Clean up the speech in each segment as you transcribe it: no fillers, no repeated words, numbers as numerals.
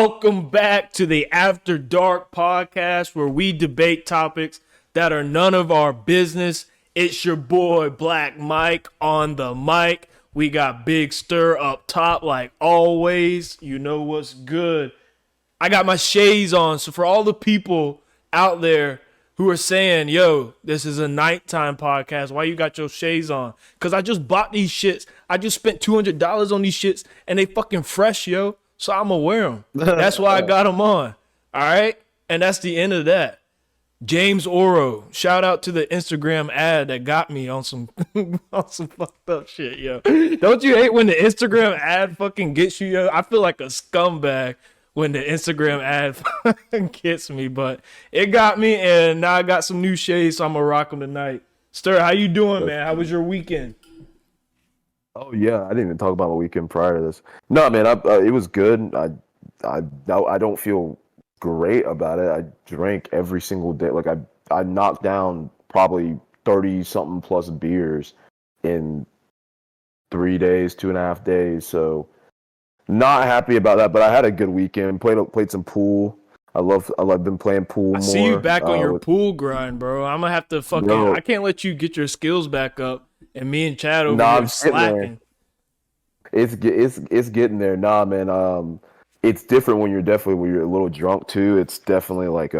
Welcome back to the After Dark podcast where we debate topics that are none of our business. It's your boy Black Mike on the mic. We got Big Stir up top like always. You know what's good. I got my shades on, so for all the people out there who are saying, yo, this is a nighttime podcast, why you got your shades on? Because I just bought these shits. I just spent $200 on these shits, and they fucking fresh, yo. So I'm going to wear them. That's why I got them on. All right? And that's the end of that. James Oro, shout out to the Instagram ad that got me on some on some fucked up shit, yo. Don't you hate when the Instagram ad fucking gets you, yo? I feel like a scumbag when the Instagram ad fucking gets me, but it got me, and now I got some new shades, so I'm going to rock them tonight. Stir, how you doing, man? How was your weekend? Oh yeah, I didn't even talk about my weekend prior to this. No, man, it was good. I don't feel great about it. I drank every single day. Like I knocked down probably 30 something plus beers in 3 days, 2.5 days. So not happy about that. But I had a good weekend. Played some pool. I love been playing pool more. I see you back on your pool grind, bro. I'm gonna have to fucking. I can't let you get your skills back up. And me and Chad over here slacking. It's getting there. Nah, man. It's different when you're a little drunk too. It's definitely like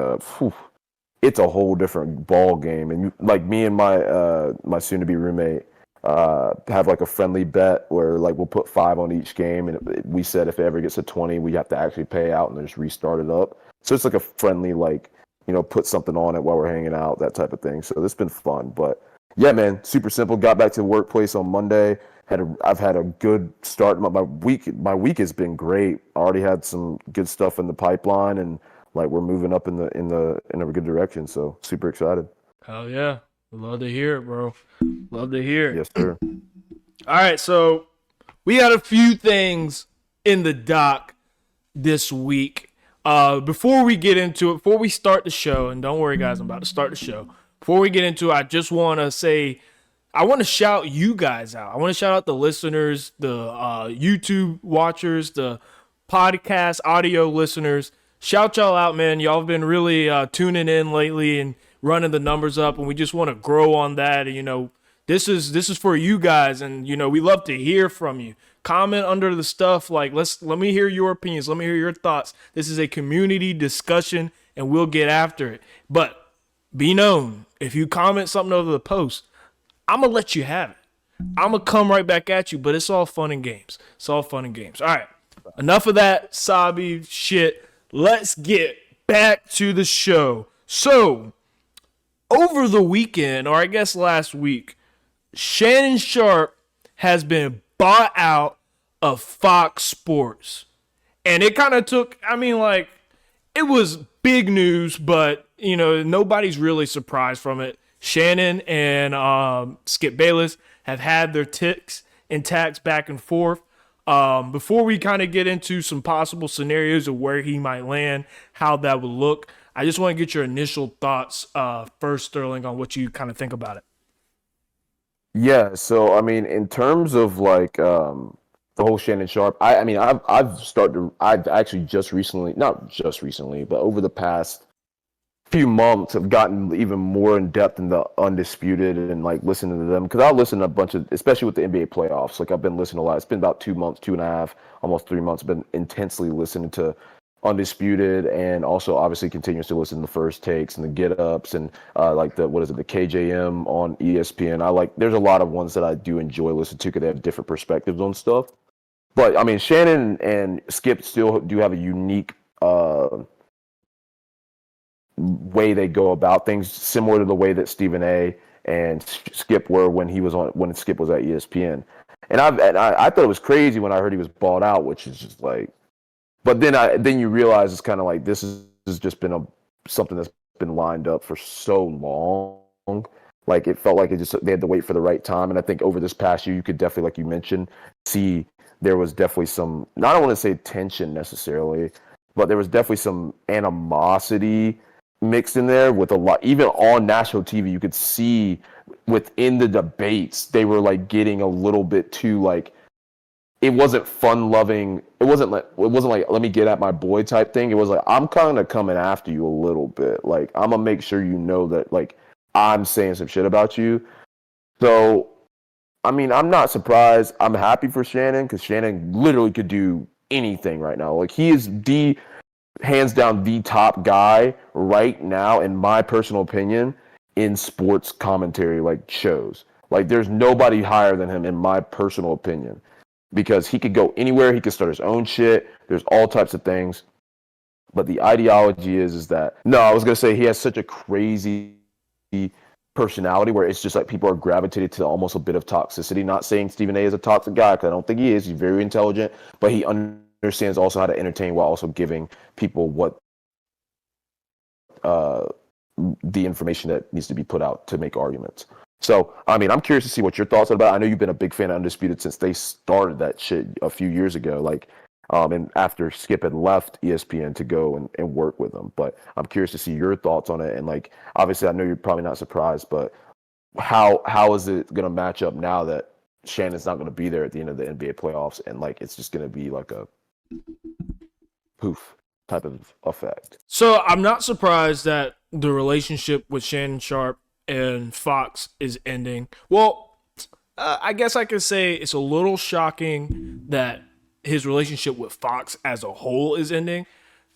it's a whole different ball game. And like me and my soon to be roommate have like a friendly bet where like we'll put 5 on each game, and we said if it ever gets to 20, we have to actually pay out and then just restart it up. So it's like a friendly put something on it while we're hanging out, that type of thing. So it's been fun, but. Yeah, man, super simple. Got back to the workplace on Monday. I've had a good start. My week has been great. Already had some good stuff in the pipeline, and like we're moving up in a good direction. So super excited. Hell yeah, love to hear it, bro. Love to hear it. Yes, sir. All right, so we got a few things in the dock this week. Before we get into it, before we start the show, and don't worry, guys, I'm about to start the show. Before we get into it, I just want to say, I want to shout you guys out. I want to shout out the listeners, the YouTube watchers, the podcast audio listeners. Shout y'all out, man. Y'all have been really tuning in lately and running the numbers up, and we just want to grow on that. And, you know, this is for you guys, and you know we love to hear from you. Comment under the stuff. Like let me hear your opinions. Let me hear your thoughts. This is a community discussion, and we'll get after it. But be known, if you comment something over the post, I'm going to let you have it. I'm going to come right back at you, but it's all fun and games. It's all fun and games. All right, enough of that sobby shit. Let's get back to the show. So, over the weekend, or I guess last week, Shannon Sharpe has been bought out of Fox Sports. And it kind of took, it was big news, but you know, nobody's really surprised from it. Shannon and Skip Bayless have had their ticks and tacks back and forth. Before we kind of get into some possible scenarios of where he might land, how that would look, I just want to get your initial thoughts first, Sterling, on what you kind of think about it. Yeah, so in terms of like the whole Shannon Sharpe, I've actually just recently, not just recently, but over the past few months have gotten even more in depth in the Undisputed and like listening to them, because I listen to a bunch of, especially with the NBA playoffs, like I've been listening a lot. It's been about 2 months, 2.5, almost 3 months. I've been intensely listening to Undisputed, and also obviously continues to listen to the First Takes and the Get Ups and like the KJM on ESPN. There's a lot of ones that I do enjoy listening to because they have different perspectives on stuff. But Shannon and Skip still do have a unique way they go about things, similar to the way that Stephen A. and Skip were when Skip was at ESPN. And I thought it was crazy when I heard he was bought out, which is just like, but then you realize it's kind of like this has just been something that's been lined up for so long. Like it felt like they had to wait for the right time. And I think over this past year, you could definitely, like you mentioned, see there was definitely some, I don't want to say tension necessarily, but there was definitely some animosity mixed in there with a lot. Even on national TV, you could see within the debates, they were like getting a little bit too like it wasn't fun loving. It wasn't like let me get at my boy type thing. It was like I'm kind of coming after you a little bit. Like I'm gonna make sure you know that like I'm saying some shit about you. So I mean, I'm not surprised. I'm happy for Shannon because Shannon literally could do anything right now. Like he is the hands down the top guy right now, in my personal opinion, in sports commentary like shows. Like there's nobody higher than him in my personal opinion because he could go anywhere. He could start his own shit. There's all types of things. But the ideology is that no, I was gonna say he has such a crazy personality where it's just like people are gravitated to almost a bit of toxicity. Not saying Stephen A is a toxic guy because I don't think he is. He's very intelligent, but he understands also how to entertain while also giving people what the information that needs to be put out to make arguments. So, I mean, I'm curious to see what your thoughts are about it. I know you've been a big fan of Undisputed since they started that shit a few years ago. Like, and after Skip had left ESPN to go and work with them. But I'm curious to see your thoughts on it. And like, obviously, I know you're probably not surprised, but how is it going to match up now that Shannon's not going to be there at the end of the NBA playoffs, and like it's just going to be like a poof type of effect? So I'm not surprised that the relationship with Shannon Sharpe and Fox is ending. Well, I guess I could say it's a little shocking that his relationship with Fox as a whole is ending.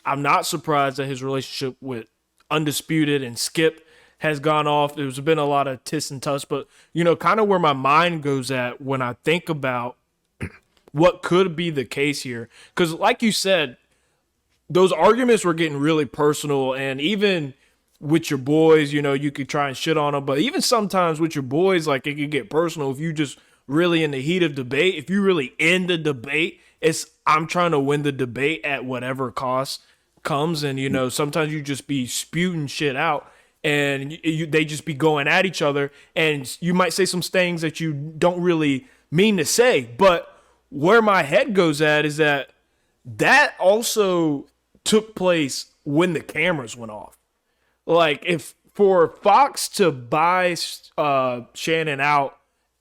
I'm not surprised that his relationship with Undisputed and Skip has gone off. There's been a lot of tiss and tuss, but you know, kind of where my mind goes at when I think about what could be the case here. Because like you said, those arguments were getting really personal, and even with your boys, you know, you could try and shit on them, but even sometimes with your boys, like it could get personal if you just really in the heat of debate. If you really in the debate, it's I'm trying to win the debate at whatever cost comes, and you know, sometimes you just be spewing shit out, and they just be going at each other, and you might say some things that you don't really mean to say. But where my head goes at is that also took place when the cameras went off. Like, if for Fox to buy Shannon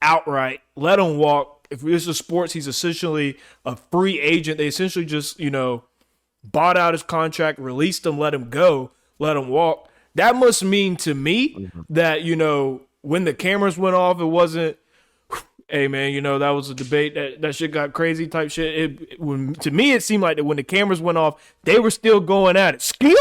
outright, let him walk. If this is sports, he's essentially a free agent. They essentially just, you know, bought out his contract, released him, let him go, let him walk. That must mean to me that, you know, when the cameras went off, it wasn't, hey, man, you know, that was a debate, that shit got crazy type shit. To me, it seemed like that when the cameras went off, they were still going at it. Skip.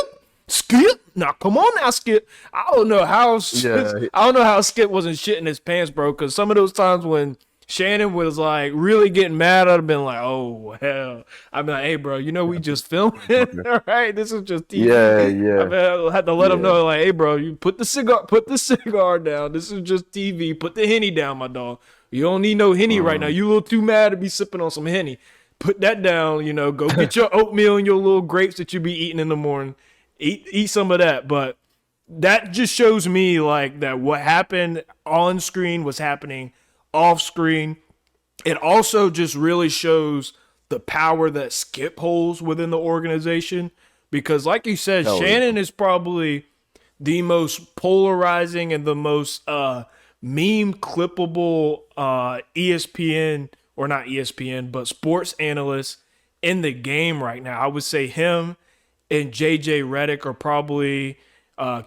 Now, come on now, Skip. I don't know how Skip wasn't shitting his pants, bro, because some of those times when Shannon was like really getting mad, I'd have been like, oh, hell. I'd be like, hey, bro, you know, we just filming, all right? This is just TV. I had to let him know, like, hey, bro, you put the cigar down. This is just TV. Put the Henny down, my dog. You don't need no Henny right now. You a little too mad to be sipping on some Henny. Put that down, you know, go get your oatmeal and your little grapes that you be eating in the morning. Eat some of that. But that just shows me like that what happened on screen was happening off screen. It also just really shows the power that Skip holds within the organization, because like you said, Shannon is probably the most polarizing and the most meme clippable ESPN, or not ESPN, but sports analyst in the game right now. I would say him and JJ Redick are probably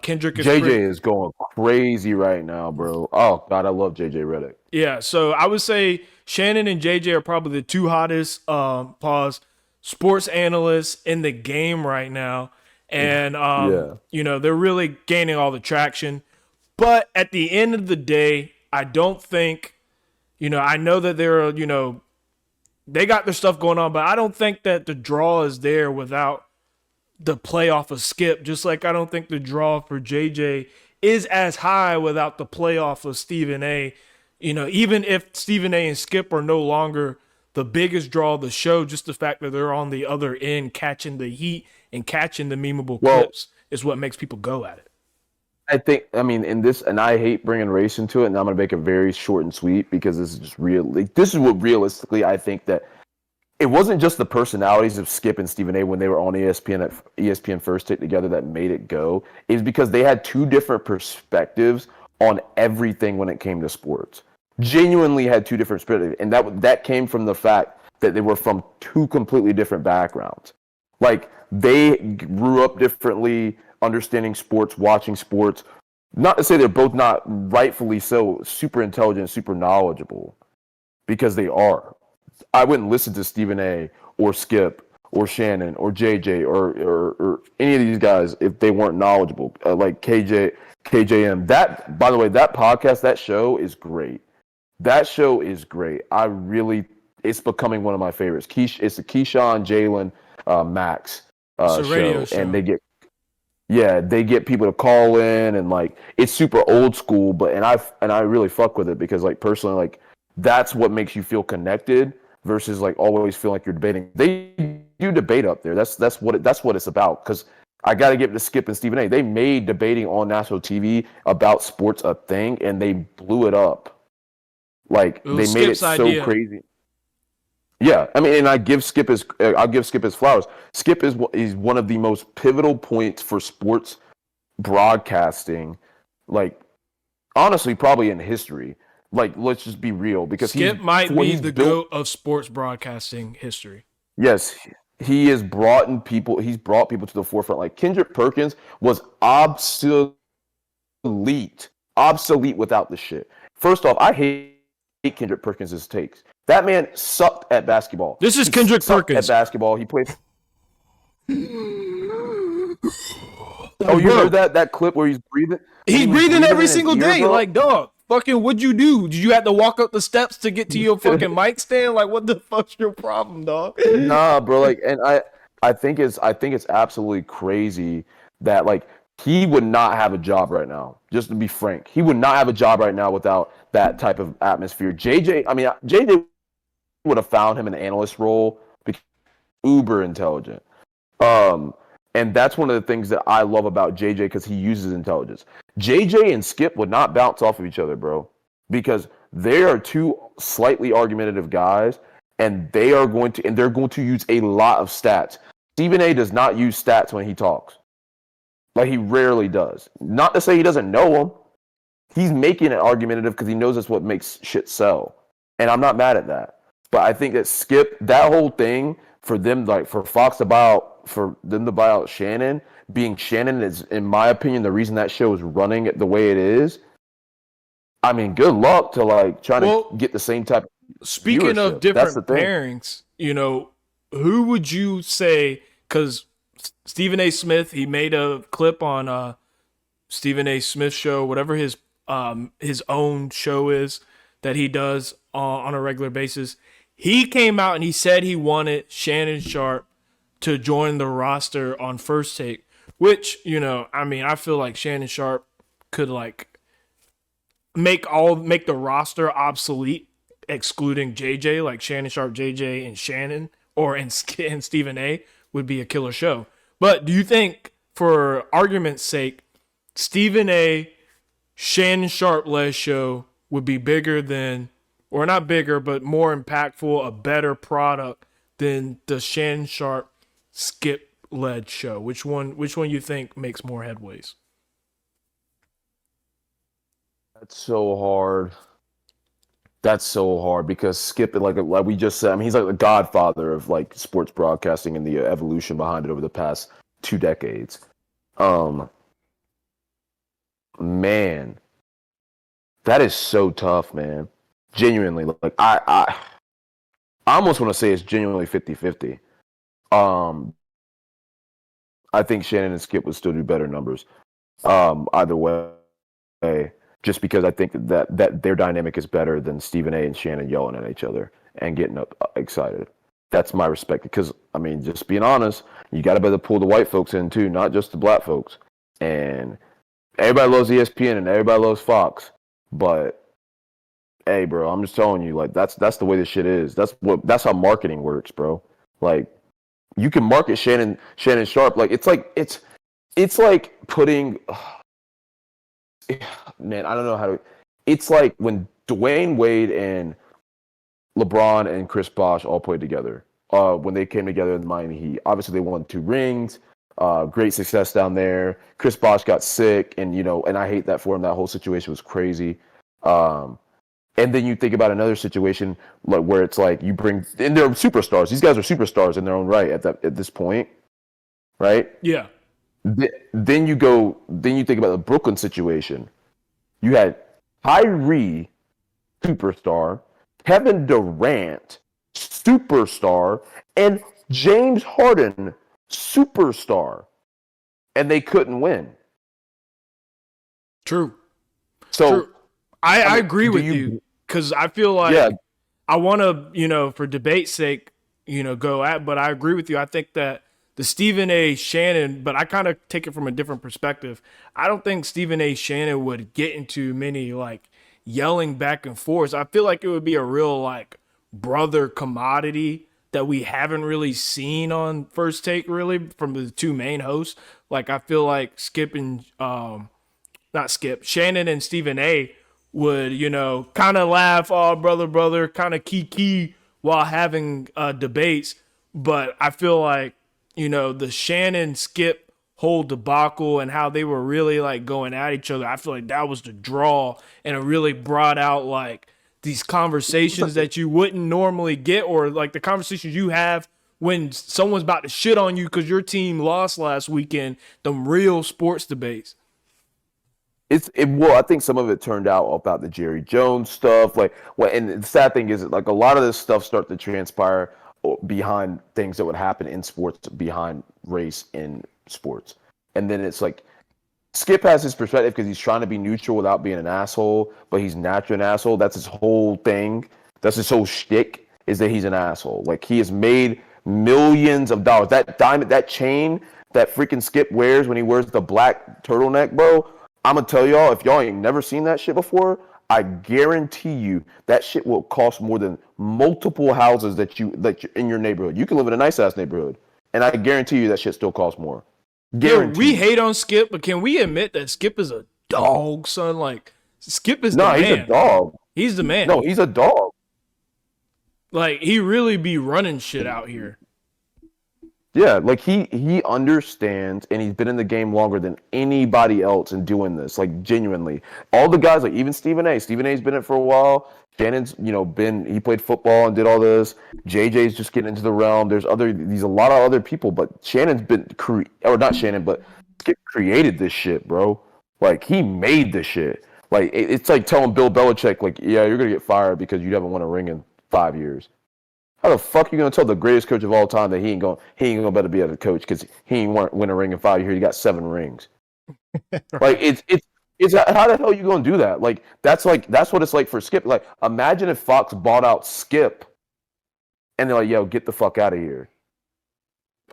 Kendrick. JJ is going crazy right now, bro. Oh God, I love JJ Redick. Yeah, so I would say Shannon and JJ are probably the two hottest sports analysts in the game right now, and you know, they're really gaining all the traction. But at the end of the day, I don't think, you know, I know that they're, you know, they got their stuff going on, but I don't think that the draw is there without the playoff of Skip, just like I don't think the draw for JJ is as high without the playoff of Stephen A. You know, even if Stephen A and Skip are no longer the biggest draw of the show, just the fact that they're on the other end catching the heat and catching the memeable clips is what makes people go at it. I think, I mean, in this, and I hate bringing race into it, and I'm going to make it very short and sweet because this is just real. Like, this is what realistically I think that it wasn't just the personalities of Skip and Stephen A when they were on ESPN at ESPN First Take together that made it go. Is because they had two different perspectives on everything when it came to sports. Genuinely had two different perspectives, and that came from the fact that they were from two completely different backgrounds. Like they grew up differently, understanding sports, watching sports. Not to say they're both not rightfully so super intelligent, super knowledgeable, because they are. I wouldn't listen to Stephen A. or Skip or Shannon or JJ or any of these guys if they weren't knowledgeable. Like KJM. That, by the way, that podcast, that show is great. That show is great. It's becoming one of my favorites. It's the Keyshawn, Jalen, Max It's a radio show, and show. they get people to call in, and like it's super old school, but I really fuck with it because like personally, like that's what makes you feel connected versus like always feel like you're debating. They do debate up there. That's what it's about. Because I got to give it to Skip and Stephen A. They made debating on national TV about sports a thing, and they blew it up. Like It was they made it Skip's so idea. crazy. Yeah, I mean, and I'll give Skip his flowers. Skip is one of the most pivotal points for sports broadcasting, like honestly, probably in history. Like, let's just be real, because Skip might be he's the built. GOAT of sports broadcasting history. Yes, he has brought people. He's brought people to the forefront. Like Kendrick Perkins was obsolete without the shit. First off, I hate Kendrick Perkins' takes. That man sucked at basketball. This is Kendrick Perkins. At basketball, he played. Oh, you heard that clip where he's breathing? He's breathing every in his single ear, day. bro? Like, dog, fucking, what'd you do? Did you have to walk up the steps to get to your fucking mic stand? Like, what the fuck's your problem, dog? Nah, bro. Like, and I think it's absolutely crazy that like he would not have a job right now. Just to be frank, he would not have a job right now without that type of atmosphere. JJ would have found him an analyst role because uber intelligent. And that's one of the things that I love about JJ, because he uses intelligence. JJ and Skip would not bounce off of each other, bro, because they are two slightly argumentative guys, and they're going to use a lot of stats. Stephen A. does not use stats when he talks. Like, he rarely does. Not to say he doesn't know them. He's making it argumentative because he knows that's what makes shit sell. And I'm not mad at that. But I think that Skip, that whole thing for them, like for them to buy out Shannon, being Shannon is, in my opinion, the reason that show is running the way it is. I mean, good luck to like trying to get the same type of Speaking viewership. of different pairings, who would you say, because Stephen A. Smith, he made a clip on Stephen A. Smith's show, whatever his own show is that he does on a regular basis. He came out and he said he wanted Shannon Sharpe to join the roster on First Take, which, I feel like Shannon Sharpe could like make the roster obsolete, excluding JJ. Like Shannon Sharpe, JJ, and Shannon, and Stephen A. would be a killer show. But do you think, for argument's sake, Stephen A., Shannon Sharpe led show would be bigger than, or not bigger, but more impactful, a better product than the Shannon Sharpe Skip led show? Which one you think makes more headways? That's so hard because Skip, like we just said, I mean, he's like the godfather of like sports broadcasting and the evolution behind it over the past 2 decades. Man, that is so tough, man. Genuinely, like I almost want to say it's genuinely 50-50. I think Shannon and Skip would still do better numbers. Either way, just because I think that their dynamic is better than Stephen A. and Shannon yelling at each other and getting excited. That's my respect. Because, I mean, just being honest, you got to be able to pull the white folks in too, not just the black folks. And everybody loves ESPN and everybody loves Fox. But, hey, bro, I'm just telling you, like, that's the way this shit is. That's how marketing works, bro. Like, you can market Shannon Sharpe. Like, it's like putting... Man, I don't know how to... It's like when Dwayne Wade and LeBron and Chris Bosh all played together. When they came together in the Miami Heat. Obviously, they won 2 rings. Great success down there. Chris Bosh got sick, and I hate that for him. That whole situation was crazy. And And then you think about another situation like where it's like you bring and they're superstars. These guys are superstars in their own right at this point, right? Yeah. Then you think about the Brooklyn situation. You had Kyrie, superstar, Kevin Durant, superstar, and James Harden, superstar, and they couldn't win. True. So True. I agree with you because I feel like I want to, for debate's sake, go at, but I agree with you. I think that the Stephen A. Shannon, but I kind of take it from a different perspective. I don't think Stephen A. Shannon would get into many like yelling back and forth. I feel like it would be a real like brother commodity that we haven't really seen on First Take really from the two main hosts. Like I feel like Shannon and Stephen A would, kind of laugh, oh, brother, kind of key while having debates. But I feel like, the Shannon Skip whole debacle and how they were really like going at each other, I feel like that was the draw and it really brought out like these conversations that you wouldn't normally get or like the conversations you have when someone's about to shit on you because your team lost last weekend, them real sports debates. Well, I think some of it turned out about the Jerry Jones stuff. And the sad thing is, like a lot of this stuff started to transpire behind things that would happen in sports, behind race in sports, and then it's like Skip has his perspective because he's trying to be neutral without being an asshole, but he's naturally an asshole. That's his whole thing. That's his whole shtick is that he's an asshole. Like he has made millions of dollars. That diamond, that chain that freaking Skip wears when he wears the black turtleneck, bro. I'm gonna tell y'all, if y'all ain't never seen that shit before, I guarantee you that shit will cost more than multiple houses that you're in your neighborhood. You can live in a nice ass neighborhood, and I guarantee you that shit still costs more. Guaranteed. Yo, we hate on Skip, but can we admit that Skip is a dog, son? Like Skip is the man. No, he's a dog. He's the man. No, he's a dog. Like he really be running shit out here. Yeah, like he understands, and he's been in the game longer than anybody else in doing this. Like genuinely, all the guys, like even Stephen A. Stephen A's been in it for a while. Shannon's, he played football and did all this. JJ's just getting into the realm. There's a lot of other people, but Shannon's been Skip created this shit, bro. Like he made this shit. Like it's like telling Bill Belichick, like, yeah, you're gonna get fired because you haven't won a ring in 5 years. How the fuck are you gonna tell the greatest coach of all time that he ain't gonna better be able to coach because he ain't win a ring in 5 years? He got 7 rings. Like it's how the hell are you gonna do that? Like that's what it's like for Skip. Like imagine if Fox bought out Skip, and they're like, yo, get the fuck out of here.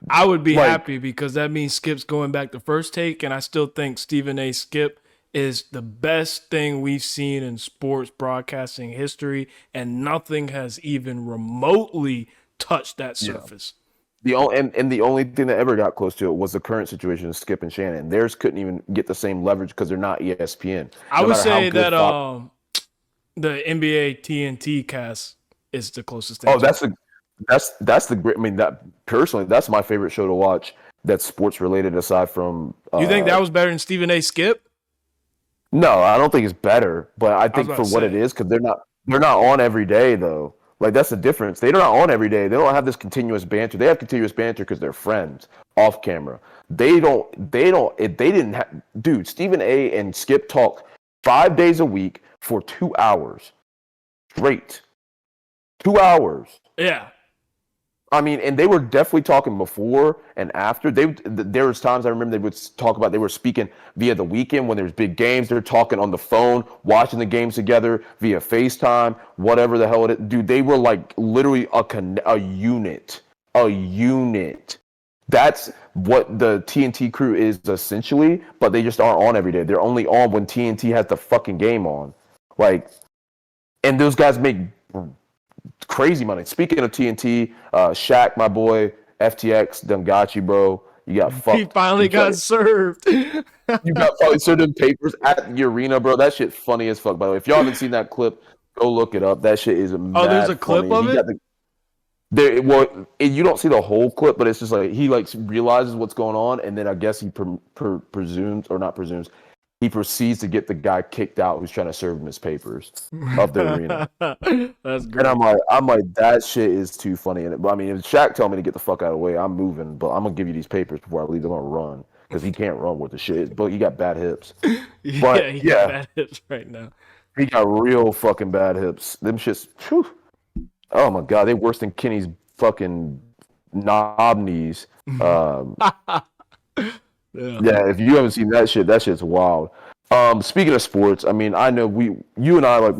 I would be happy because that means Skip's going back to First Take, and I still think Stephen A. Skip is the best thing we've seen in sports broadcasting history, and nothing has even remotely touched that surface. Yeah. The only thing that ever got close to it was the current situation of Skip and Shannon. Theirs couldn't even get the same leverage because they're not ESPN. I would say that the NBA TNT cast is the closest thing. Oh, that's the great. I mean, that personally, that's my favorite show to watch. That's sports related. Aside from, you think that was better than Stephen A. Skip? No, I don't think it's better, but I think for what it is, because they're not on every day though. Like that's the difference. They're not on every day. They don't have this continuous banter. They have continuous banter because they're friends off camera. They don't. If they didn't have, dude, Stephen A. and Skip talk 5 days a week for 2 hours straight. 2 hours. Yeah. I mean, and they were definitely talking before and after. There was times I remember they would talk about they were speaking via the weekend when there's big games. They're talking on the phone, watching the games together via FaceTime, whatever the hell it is. Dude, they were like literally a unit. A unit. That's what the TNT crew is essentially, but they just aren't on every day. They're only on when TNT has the fucking game on. Like, and those guys make crazy money. Speaking of TNT, Shaq, my boy, FTX, done got you, bro. You got fucked. He finally got served. You got probably served in papers at the arena, bro. That shit funny as fuck, by the way. If y'all haven't seen that clip, go look it up. That shit is mad there's a clip funny. of it? You don't see the whole clip, but it's just like he like realizes what's going on, and then I guess he presumes, or not presumes, he proceeds to get the guy kicked out who's trying to serve him his papers of the arena. That's great. And I'm like, that shit is too funny. And I mean, if Shaq tell me to get the fuck out of the way, I'm moving. But I'm gonna give you these papers before I leave. I'm gonna run because he can't run with the shit. But he got bad hips. Yeah, But he got yeah, bad hips right now. he got real fucking bad hips. Them shits. Whew. Oh my god, they worse than Kenny's fucking knob knees. Yeah. Yeah, if you haven't seen that shit, that shit's wild. Speaking of sports, I mean, I know you and I, like,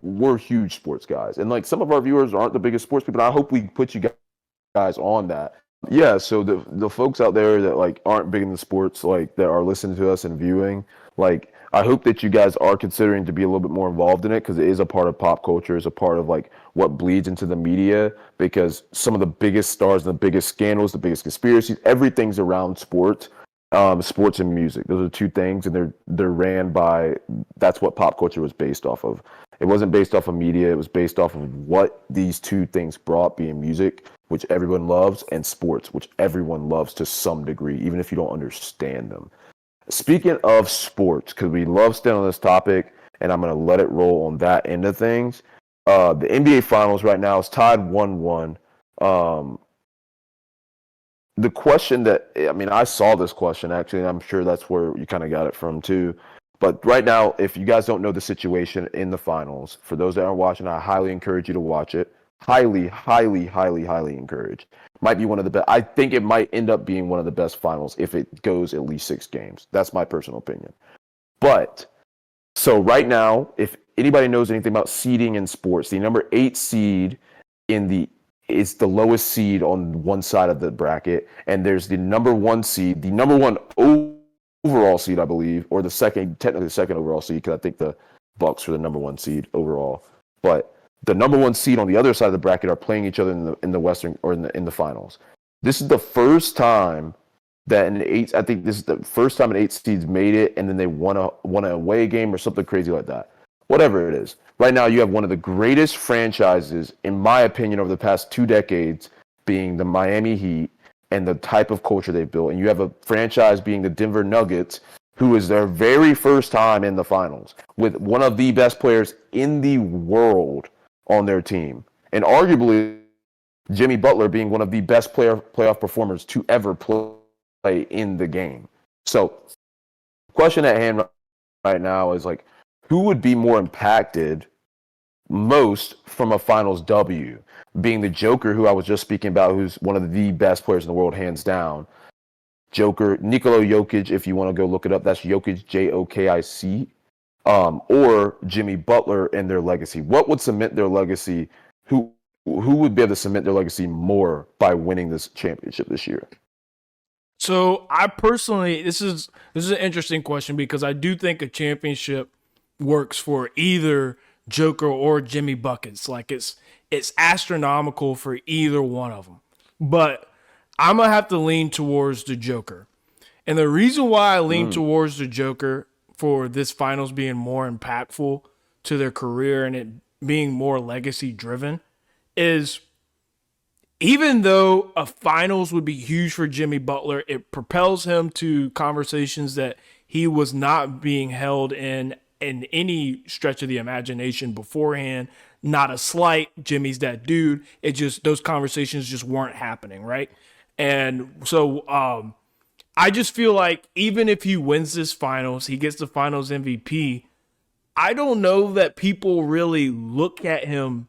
we're huge sports guys, and like some of our viewers aren't the biggest sports people. I hope we put you guys on that. Yeah, so the folks out there that like aren't big in the sports, like that are listening to us and viewing, like I hope that you guys are considering to be a little bit more involved in it because it is a part of pop culture, is a part of like what bleeds into the media. Because some of the biggest stars and the biggest scandals, the biggest conspiracies, everything's around sports. Sports and music. Those are two things, and they're ran by. That's what pop culture was based off of. It wasn't based off of media. It was based off of what these two things brought, being music, which everyone loves, and sports, which everyone loves to some degree, even if you don't understand them. Speaking of sports, because we love staying on this topic, and I'm going to let it roll on that end of things. The NBA Finals right now is tied 1-1. The question that, I mean, I saw this question actually, and I'm sure that's where you kind of got it from too. But right now, if you guys don't know the situation in the finals, for those that aren't watching, I highly encourage you to watch it. Highly, highly, highly, highly encourage. Might be one of the best. I think it might end up being one of the best finals if it goes at least 6 games. That's my personal opinion. But so right now, if anybody knows anything about seeding in sports, the number 8 seed in the is the lowest seed on one side of the bracket, and there's the number 1 seed, the number 1 overall seed, I believe, or the second, technically the second overall seed, because I think the Bucks are the number 1 seed overall. But the number 1 seed on the other side of the bracket are playing each other in the Western or in the finals. This is the first time that I think this is the first time an 8 seeds made it, and then they won an away game or something crazy like that. Whatever it is. Right now, you have one of the greatest franchises, in my opinion, over the past 2 decades, being the Miami Heat and the type of culture they've built. And you have a franchise being the Denver Nuggets, who is their very first time in the finals, with one of the best players in the world on their team. And arguably, Jimmy Butler being one of the best playoff performers to ever play in the game. So, question at hand right now is like, who would be more impacted most from a finals W? Being the Joker, who I was just speaking about, who's one of the best players in the world, hands down. Joker, Nikola Jokic, if you want to go look it up, that's Jokic, Jokic. Or Jimmy Butler and their legacy. What would cement their legacy? Who would be able to cement their legacy more by winning this championship this year? So I personally, this is an interesting question because I do think a championship works for either Joker or Jimmy Buckets. Like it's astronomical for either one of them. But I'm gonna have to lean towards the Joker. And the reason why I lean towards the Joker for this finals being more impactful to their career and it being more legacy driven is, even though a finals would be huge for Jimmy Butler, it propels him to conversations that he was not being held in any stretch of the imagination beforehand. Not a slight, Jimmy's that dude. It just, those conversations just weren't happening, right? And so I just feel like even if he wins this finals, he gets the finals MVP, I don't know that people really look at him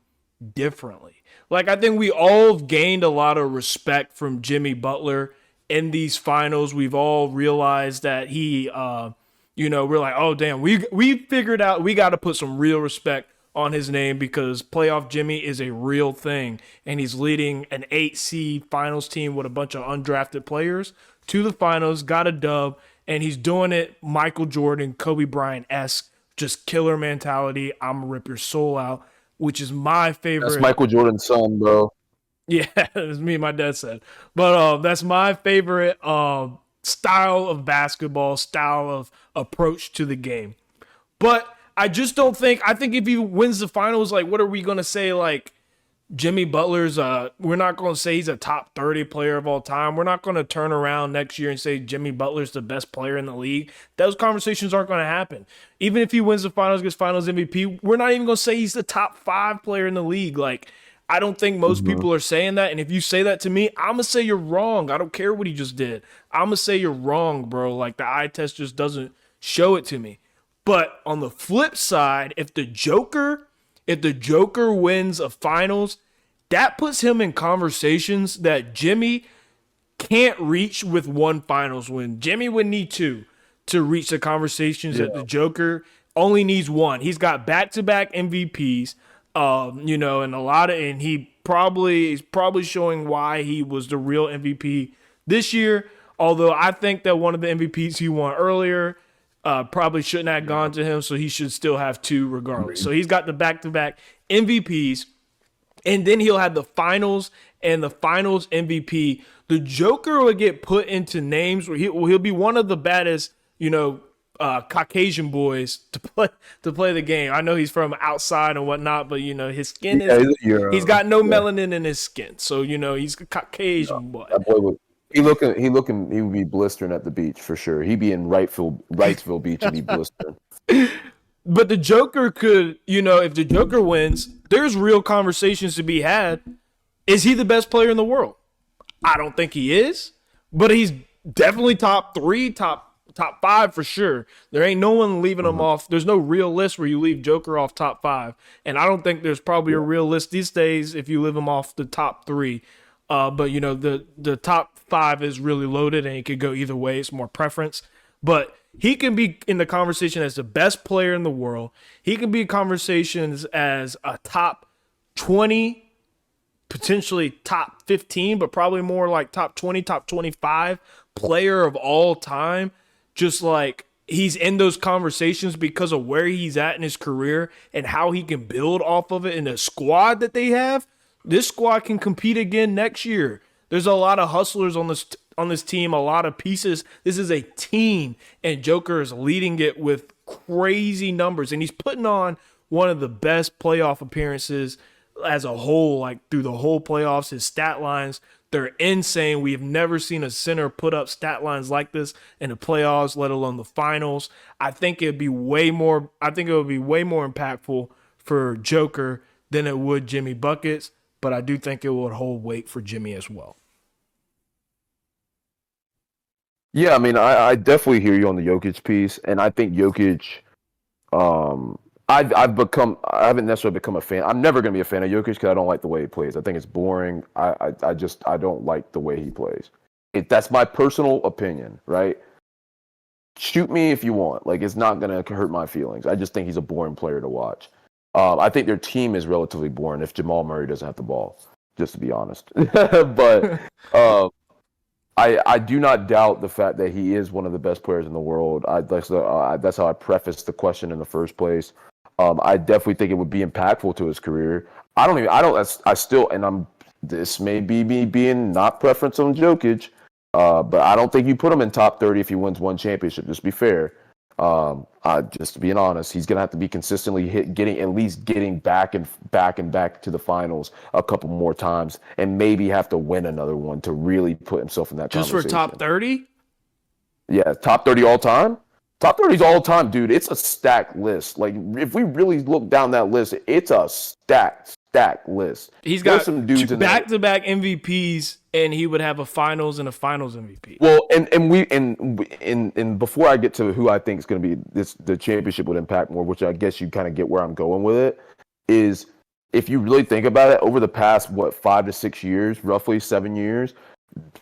differently. Like, I think we all have gained a lot of respect from Jimmy Butler in these finals. We've all realized that he, we're like, oh, damn, we figured out we got to put some real respect on his name because playoff Jimmy is a real thing. And he's leading an 8 seed finals team with a bunch of undrafted players to the finals, got a dub, and he's doing it Michael Jordan, Kobe Bryant-esque, just killer mentality. I'm going to rip your soul out, which is my favorite. That's Michael Jordan's son, bro. Yeah, that's me and my dad said. But that's my favorite style of basketball, style of approach to the game. But I just don't think, I think if he wins the finals, like, what are we going to say? Like, Jimmy Butler's we're not going to say he's a top 30 player of all time. We're not going to turn around next year and say Jimmy Butler's the best player in the league. Those conversations aren't going to happen. Even if he wins the finals, gets finals MVP, we're not even going to say he's the top 5 player in the league. Like, I don't think most people are saying that. And if you say that to me, I'm going to say you're wrong. I don't care what he just did. I'm going to say you're wrong, bro. Like, the eye test just doesn't show it to me. But on the flip side, if the Joker wins a finals, that puts him in conversations that Jimmy can't reach with one finals win. Jimmy would need two to reach the conversations that the Joker only needs one. He's got back-to-back MVPs, and he's probably showing why he was the real MVP this year. Although I think that one of the MVPs he won earlier probably shouldn't have gone to him, so he should still have two regardless. So he's got the back-to-back MVPs, and then he'll have the finals and the finals MVP. The Joker will get put into names where he'll be one of the baddest, Caucasian boys to play the game. I know he's from outside and whatnot, but his skin he's got no melanin in his skin, so he's a Caucasian boy. That boy he would be blistering at the beach for sure. He'd be in Wrightsville Beach and be blistering. But the Joker could, if the Joker wins, there's real conversations to be had. Is he the best player in the world? I don't think he is, but he's definitely top 3, top 5 for sure. There ain't no one leaving him off. There's no real list where you leave Joker off top 5. And I don't think there's probably a real list these days if you leave him off the top 3. But the top 5 is really loaded and it could go either way. It's more preference. But he can be in the conversation as the best player in the world. He can be in conversations as a top 20, potentially top 15, but probably more like top 20, top 25 player of all time. Just like he's in those conversations because of where he's at in his career and how he can build off of it in the squad that they have. This squad can compete again next year. There's a lot of hustlers on this team, a lot of pieces. This is a team, and Joker is leading it with crazy numbers, and he's putting on one of the best playoff appearances as a whole, like through the whole playoffs. His stat lines, they're insane. We've never seen a center put up stat lines like this in the playoffs, let alone the finals. I think it would be way more impactful for Joker than it would Jimmy Buckets, but I do think it would hold weight for Jimmy as well. Yeah, I mean, I definitely hear you on the Jokic piece, and I think Jokic. I haven't necessarily become a fan. I'm never going to be a fan of Jokic because I don't like the way he plays. I think it's boring. I don't like the way he plays. That's my personal opinion, right? Shoot me if you want. Like, it's not going to hurt my feelings. I just think he's a boring player to watch. I think their team is relatively boring if Jamal Murray doesn't have the ball, just to be honest. But I do not doubt the fact that he is one of the best players in the world. That's how I prefaced the question in the first place. I definitely think it would be impactful to his career. This may be me being not preference on Jokic, but I don't think you put him in top 30 if he wins one championship. Just be fair. Just being honest, he's gonna have to be consistently getting back to the finals a couple more times, and maybe have to win another one to really put himself in that conversation. Just for top 30? Yeah, top 30 all time. Top 30 is all time, dude. It's a stacked list. Like, if we really look down that list, it's a stacked list. He's got some dudes back-to-back MVPs, and he would have a finals and a finals MVP. Well, and before I get to who I think is going to be the championship would impact more, which I guess you kind of get where I'm going with it, is if you really think about it, over the past 5 to 6 years, roughly 7 years,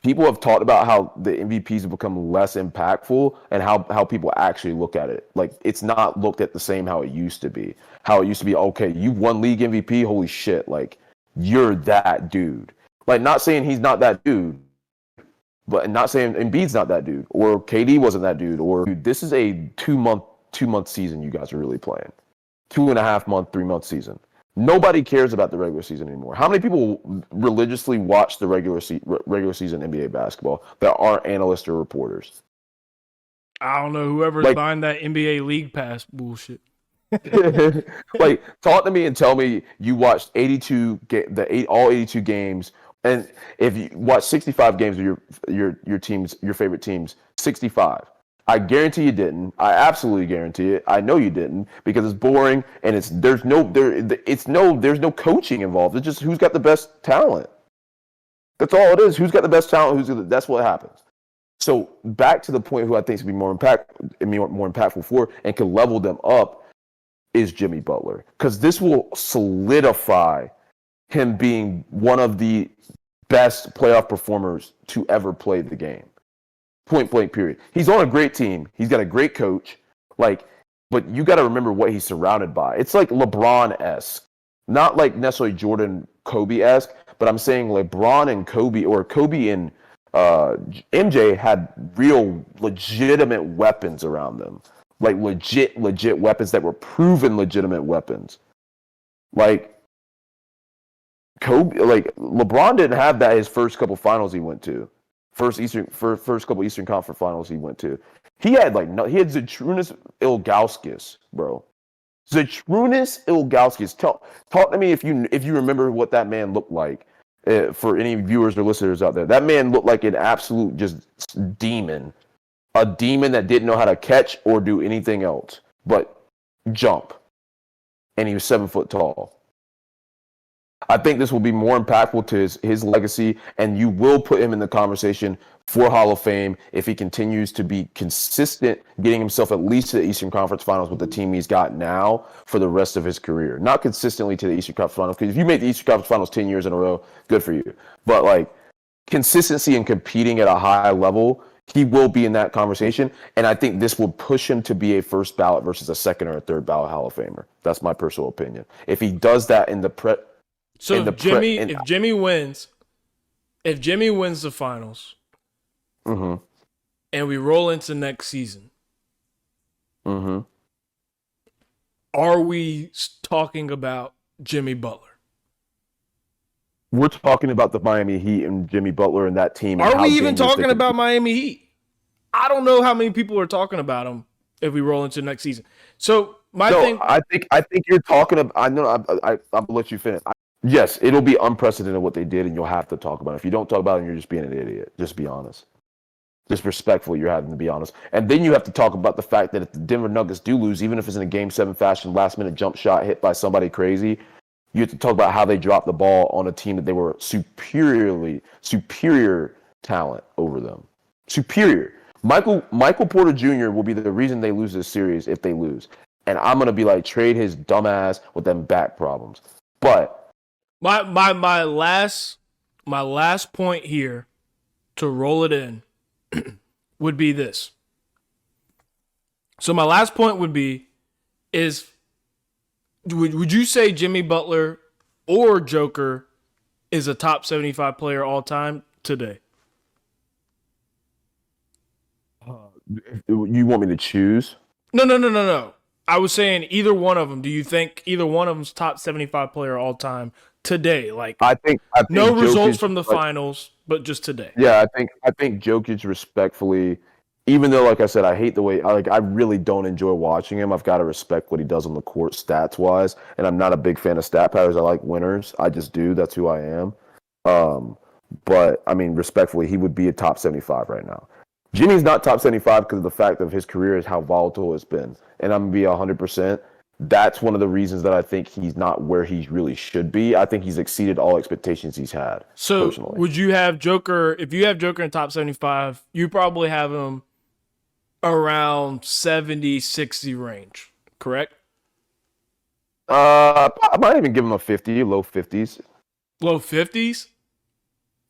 people have talked about how the MVPs have become less impactful and how people actually look at it. Like, it's not looked at the same how it used to be. How it used to be, okay, you won league MVP, holy shit, like, you're that dude. Like, not saying he's not that dude, but not saying Embiid's not that dude, or KD wasn't that dude, or dude, this is a 2-month season you guys are really playing. 2.5-month, 3-month season. Nobody cares about the regular season anymore. How many people religiously watch the regular season NBA basketball that aren't analysts or reporters? I don't know. Whoever's buying that NBA League Pass bullshit. Like, talk to me and tell me you watched 82 all 82 games, and if you watch 65 games of your teams, your favorite teams, 65. I guarantee you didn't. I absolutely guarantee it. I know you didn't because it's boring and there's no coaching involved. It's just who's got the best talent. That's all it is. Who's got the best talent? That's what happens. So back to the point, who I think should be more impactful for and can level them up is Jimmy Butler, because this will solidify him being one of the best playoff performers to ever play the game. Point blank, period. He's on a great team. He's got a great coach. But you got to remember what he's surrounded by. It's like LeBron-esque, not like necessarily Jordan Kobe-esque, but I'm saying LeBron and Kobe, or Kobe and MJ had real legitimate weapons around them. Like legit weapons that were proven legitimate weapons. Like LeBron didn't have that his first couple finals he went to. First couple Eastern Conference finals he went to. He had Zydrunas Ilgauskas, bro. Zydrunas Ilgauskas. Talk to me if you remember what that man looked like. For any viewers or listeners out there, that man looked like an absolute just demon. A demon that didn't know how to catch or do anything else but jump. And he was 7 foot tall. I think this will be more impactful to his legacy, and you will put him in the conversation for Hall of Fame if he continues to be consistent, getting himself at least to the Eastern Conference Finals with the team he's got now for the rest of his career. Not consistently to the Eastern Conference Finals, because if you make the Eastern Conference Finals 10 years in a row, good for you. But like consistency and competing at a high level, he will be in that conversation, and I think this will push him to be a first ballot versus a second or a third ballot Hall of Famer. That's my personal opinion. If he does that in the if Jimmy wins the finals, mm-hmm. and we roll into next season, mm-hmm. are we talking about Jimmy Butler? We're talking about the Miami Heat and Jimmy Butler and that team. Are we even talking about Miami Heat? I don't know how many people are talking about them if we roll into next season. So I think you're talking about. I know. I'll let you finish. Yes, it'll be unprecedented what they did, and you'll have to talk about it. If you don't talk about it, you're just being an idiot. Just be honest. Just respectful, you're having to be honest. And then you have to talk about the fact that if the Denver Nuggets do lose, even if it's in a Game 7 fashion, last-minute jump shot hit by somebody crazy, you have to talk about how they dropped the ball on a team that they were superior talent over them. Superior. Michael Porter Jr. will be the reason they lose this series if they lose. And I'm going to be like, trade his dumbass with them back problems. But my last point here to roll it in would be this. So my last point would be would you say Jimmy Butler or Joker is a top 75 player all time today? You want me to choose? No. I was saying either one of them. Do you think either one of them's top 75 player all time today? Like I think no Jokic, results from the finals, but just today. Yeah, I think Jokic, respectfully, even though, like I said, I hate the way I really don't enjoy watching him. I've got to respect what he does on the court stats wise, and I'm not a big fan of stat patterns. I like winners. I just do. That's who I am. But I mean, respectfully, he would be a top 75 right now. Jimmy's not top 75 because of the fact of his career is how volatile it's been. And I'm going to be 100%. That's one of the reasons that I think he's not where he really should be. I think he's exceeded all expectations he's had. So personally. Would you have Joker, if you have Joker in top 75, you probably have him around 70, 60 range, correct? I might even give him a 50, low 50s. Low 50s?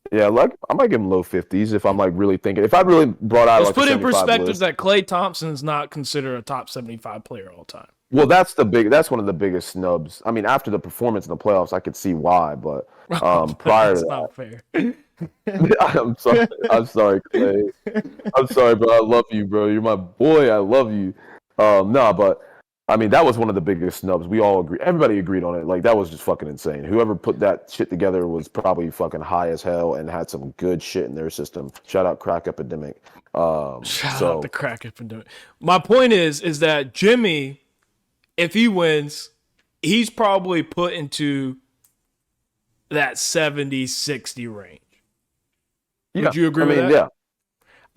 Yeah, like I might give him low 50s if I'm like really thinking. If I really brought out, let's put in perspective list. that Klay Thompson's not considered a top 75 player all time. Well, that's one of the biggest snubs. I mean, after the performance in the playoffs, I could see why, but prior to that, not fair. I'm sorry, Klay. I'm sorry, bro. I love you, bro. You're my boy. I love you. But I mean, that was one of the biggest snubs. We all agree. Everybody agreed on it. Like, that was just fucking insane. Whoever put that shit together was probably fucking high as hell and had some good shit in their system. Shout out Crack Epidemic. Shout out the Crack Epidemic. My point is that Jimmy if he wins, he's probably put into that 70-60 range. Yeah, Would you agree I with mean, that? yeah,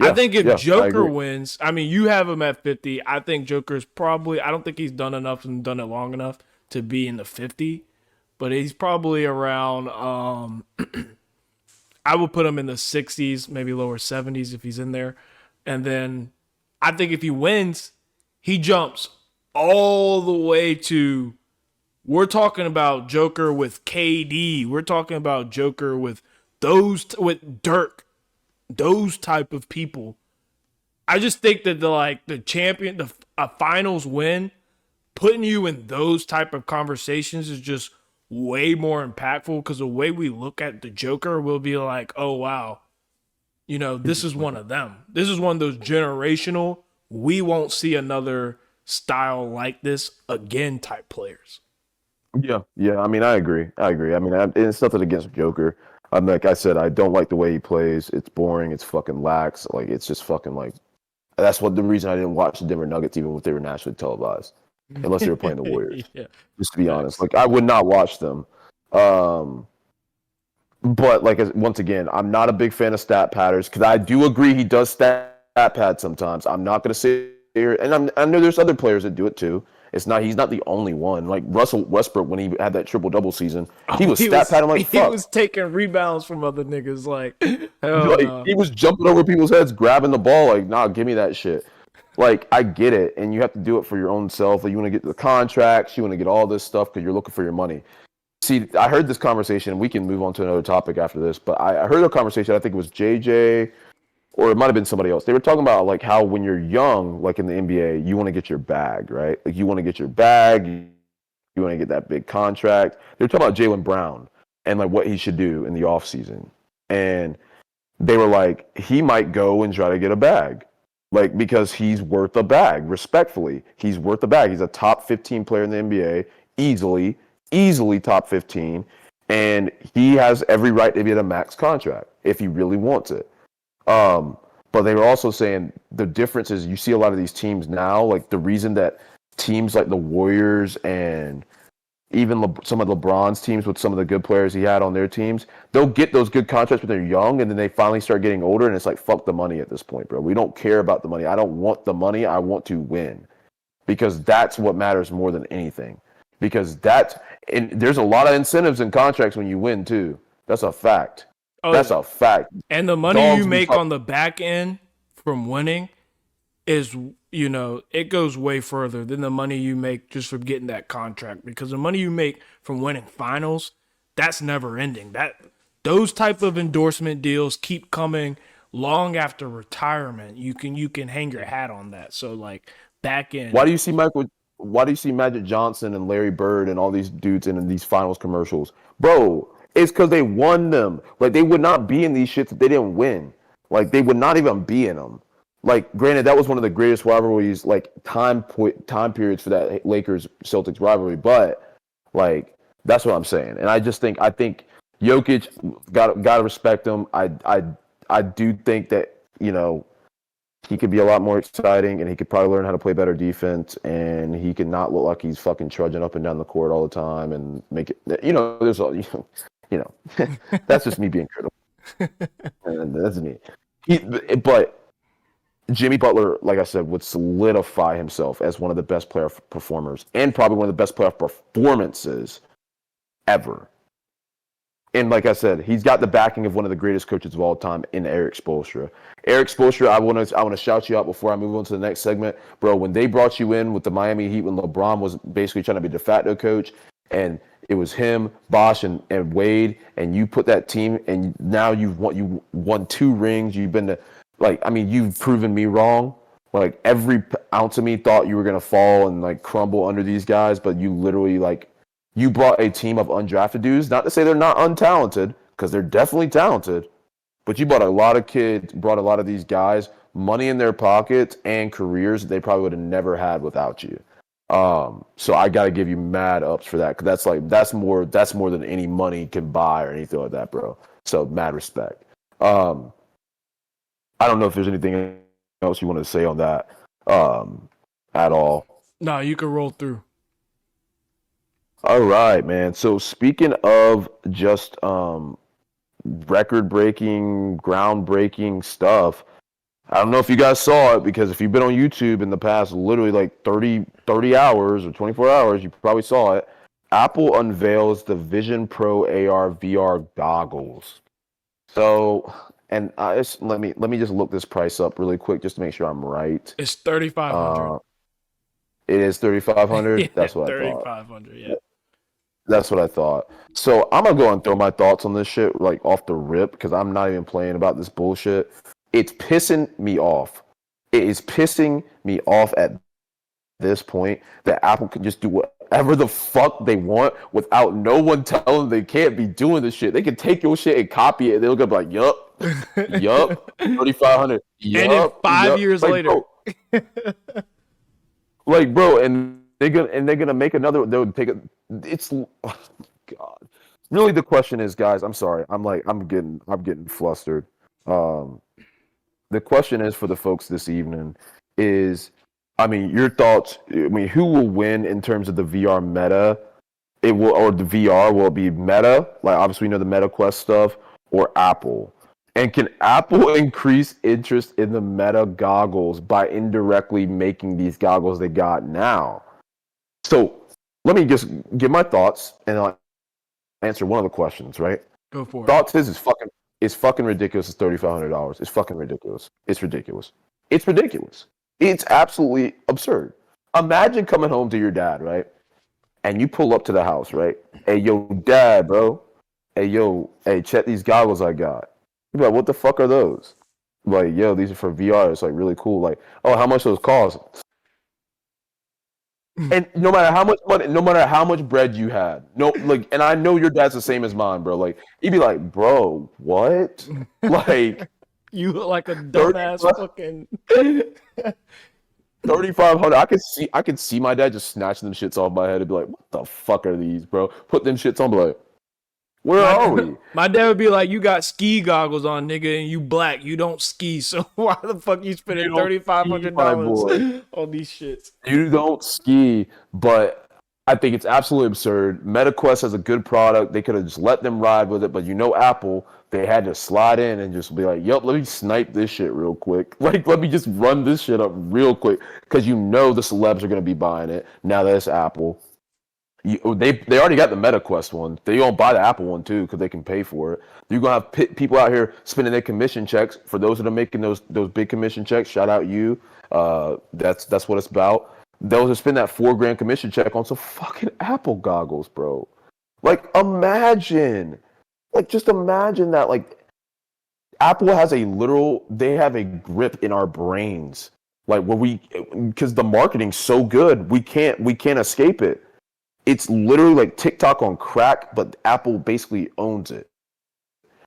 I yeah, think if yeah, I Joker agree. wins, I mean, you have him at 50. I think Joker's probably, I don't think he's done enough and done it long enough to be in the 50, but he's probably around, I would put him in the 60s, maybe lower 70s if he's in there. And then I think if he wins, he jumps all the way to, we're talking about Joker with KD. We're talking about Joker with with Dirk, those type of people. I just think that the champion, a finals win, putting you in those type of conversations is just way more impactful because the way we look at the Joker will be like, oh wow, this is one of them. This is one of those generational. We won't see another style like this again type players. Yeah, yeah. I mean, I agree. I agree. I mean, it's nothing against Joker. Like I said, I don't like the way he plays. It's boring. It's fucking lax. Like it's just fucking like. That's what the reason I didn't watch the Denver Nuggets even if they were nationally televised, unless they were playing the Warriors. Yeah, Just to be honest, facts. like I would not watch them. Um, but like once again, I'm not a big fan of stat patters because I do agree he does stat pad sometimes. I'm not going to say here, and I know there's other players that do it too. He's not the only one. Like Russell Westbrook when he had that triple double season, he Oh, was stat padding like he fuck. was taking rebounds from other niggas. Like, hell Like no. he was jumping over people's heads, grabbing the ball. Like, nah, give me that shit. Like I get it, and you have to do it for your own self. Like you want to get the contracts, you want to get all this stuff because you're looking for your money. See, I heard this conversation. We can move on to another topic after this, but I heard a conversation. I think it was JJ or it might have been somebody else. They were talking about like how when you're young, like in the NBA, you want to get your bag, right? Like you want to get your bag, you want to get that big contract. They were talking about Jaylen Brown and like what he should do in the offseason. And they were like, he might go and try to get a bag. Like because he's worth a bag, respectfully. He's worth a bag. He's a top 15 player in the NBA, easily top 15. And he has every right to get a max contract if he really wants it. Um, but they were also saying the difference is you see a lot of these teams now, like the reason that teams like the Warriors and even some of LeBron's teams with some of the good players he had on their teams, they'll get those good contracts when they're young, and then they finally start getting older, and it's like, fuck the money at this point, bro. We don't care about the money. I don't want the money. I want to win because that's what matters more than anything. Because and there's a lot of incentives in contracts when you win, too. That's a fact. Oh That's yeah. a fact. And the money you Dogs be make on the back end from winning is, it goes way further than the money you make just from getting that contract because the money you make from winning finals, that's never ending. Those type of endorsement deals keep coming long after retirement. You can hang your hat on that. So like back Why end. do you see Michael? Why do you see Magic Johnson and Larry Bird and all these dudes in these finals commercials, bro? It's because they won them. Like they would not be in these shits if they didn't win. Like they would not even be in them. Like granted, that was one of the greatest rivalries, like time periods for that Lakers Celtics rivalry. But like that's what I'm saying. And I think Jokic got to respect him. I do think that he could be a lot more exciting, and he could probably learn how to play better defense, and he could not look like he's fucking trudging up and down the court all the time and make it. There's all that's just me being critical. And that's me. But Jimmy Butler, like I said, would solidify himself as one of the best player performers and probably one of the best player performances ever. And like I said, he's got the backing of one of the greatest coaches of all time in Eric Spoelstra. Eric Spoelstra, I want to shout you out before I move on to the next segment, bro. When they brought you in with the Miami Heat, when LeBron was basically trying to be de facto coach, and it was him, Bosh, and Wade, and you put that team, and now you won 2 rings. You've been to you've proven me wrong. Like every ounce of me thought you were gonna fall and like crumble under these guys, but you literally you brought a team of undrafted dudes. Not to say they're not untalented, because they're definitely talented, but you brought a lot of kids, brought a lot of these guys, money in their pockets and careers that they probably would have never had without you. So I got to give you mad ups for that, because that's more than any money can buy or anything like that, bro. So mad respect. I don't know if there's anything else you want to say on that at all. No, you can roll through. All right, man. So speaking of just record-breaking, groundbreaking stuff, I don't know if you guys saw it because if you've been on YouTube in the past literally like 30 hours or 24 hours, you probably saw it. Apple unveils the Vision Pro AR VR goggles. So, and let me just look this price up really quick just to make sure I'm right. It's 3,500. It is 3,500. Yeah, That's what I thought. 3,500. Yeah. That's what I thought. So I'm gonna go and throw my thoughts on this shit like off the rip because I'm not even playing about this bullshit. It's pissing me off. It is pissing me off at this point that Apple can just do whatever the fuck they want without no one telling them they can't be doing this shit. They can take your shit and copy it. They'll go like, yup, yup, 3,500, And then yup, 5 years like, later. bro, and they're gonna make another. They'll take it. It's oh God. Really, the question is, guys. I'm sorry. I'm getting flustered. Um, the question is for the folks this evening is, I mean, your thoughts. I mean, who will win in terms of the VR meta? It will, or the VR will it be Meta, like obviously we know the Meta Quest stuff, or Apple. And can Apple increase interest in the Meta goggles by indirectly making these goggles they got now? So let me just give my thoughts and I'll answer one of the questions, right? Go for it. Thoughts is it's fucking ridiculous. It's $3,500. It's fucking ridiculous. It's ridiculous. It's ridiculous. It's absolutely absurd. Imagine coming home to your dad, right? And you pull up to the house, right? Hey, yo, dad, bro. Hey, yo, hey, check these goggles I got. You're like, what the fuck are those? Like, yo, these are for VR. It's like really cool. Like, oh, how much those cost? And no matter how much money, no matter how much bread you had, no, like, and I know your dad's the same as mine, bro. Like, he'd be like, bro, what? Like, You look like a 30, dumbass fucking. 3,500. I could see my dad just snatching them shits off my head and be like, what the fuck are these, bro? Put them shits on, be like, where are we? My dad would be like, "You got ski goggles on, nigga, and you black. You don't ski, so why the fuck you spending You don't ski, my boy. $3,500 on these shits?" You don't ski, but I think it's absolutely absurd. MetaQuest has a good product. They could have just let them ride with it, but you know Apple, they had to slide in and just be like, "Yup, let me snipe this shit real quick. Like, let me just run this shit up real quick," because you know the celebs are gonna be buying it now that it's Apple. They already got the MetaQuest one. They gonna buy the Apple one too because they can pay for it. You're gonna have people out here spending their commission checks. For those that are making those big commission checks, shout out you. That's what it's about. Those that spend that $4,000 commission check on some fucking Apple goggles, bro. Like imagine, like just imagine that. Like Apple has they have a grip in our brains. Like because the marketing's so good, we can't escape it. It's literally like TikTok on crack, but Apple basically owns it.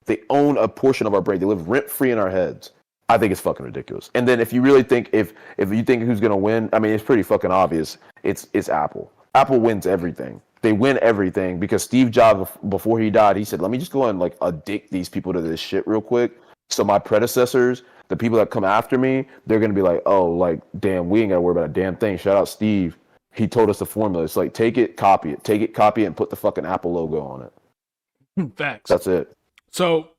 They own a portion of our brain. They live rent free in our heads. I think it's fucking ridiculous. And then if you really think if you think who's gonna win, I mean it's pretty fucking obvious. It's Apple. Apple wins everything. They win everything because Steve Jobs before he died, he said, "Let me just go and like addict these people to this shit real quick." So my predecessors, the people that come after me, they're gonna be like, "Oh, like damn, we ain't gotta worry about a damn thing." Shout out Steve. He told us the formula. It's like take it, copy it, and put the fucking Apple logo on it. Facts. That's it. So,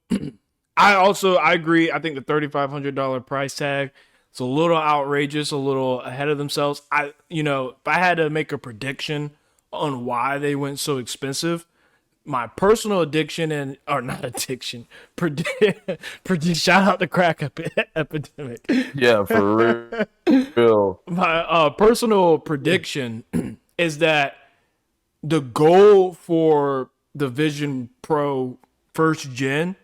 I agree. I think the $3,500 price tag is a little outrageous, a little ahead of themselves. If I had to make a prediction on why they went so expensive, my personal addiction or not addiction, shout out the crack epidemic. Yeah, for real. My personal prediction is that the goal for the Vision Pro first gen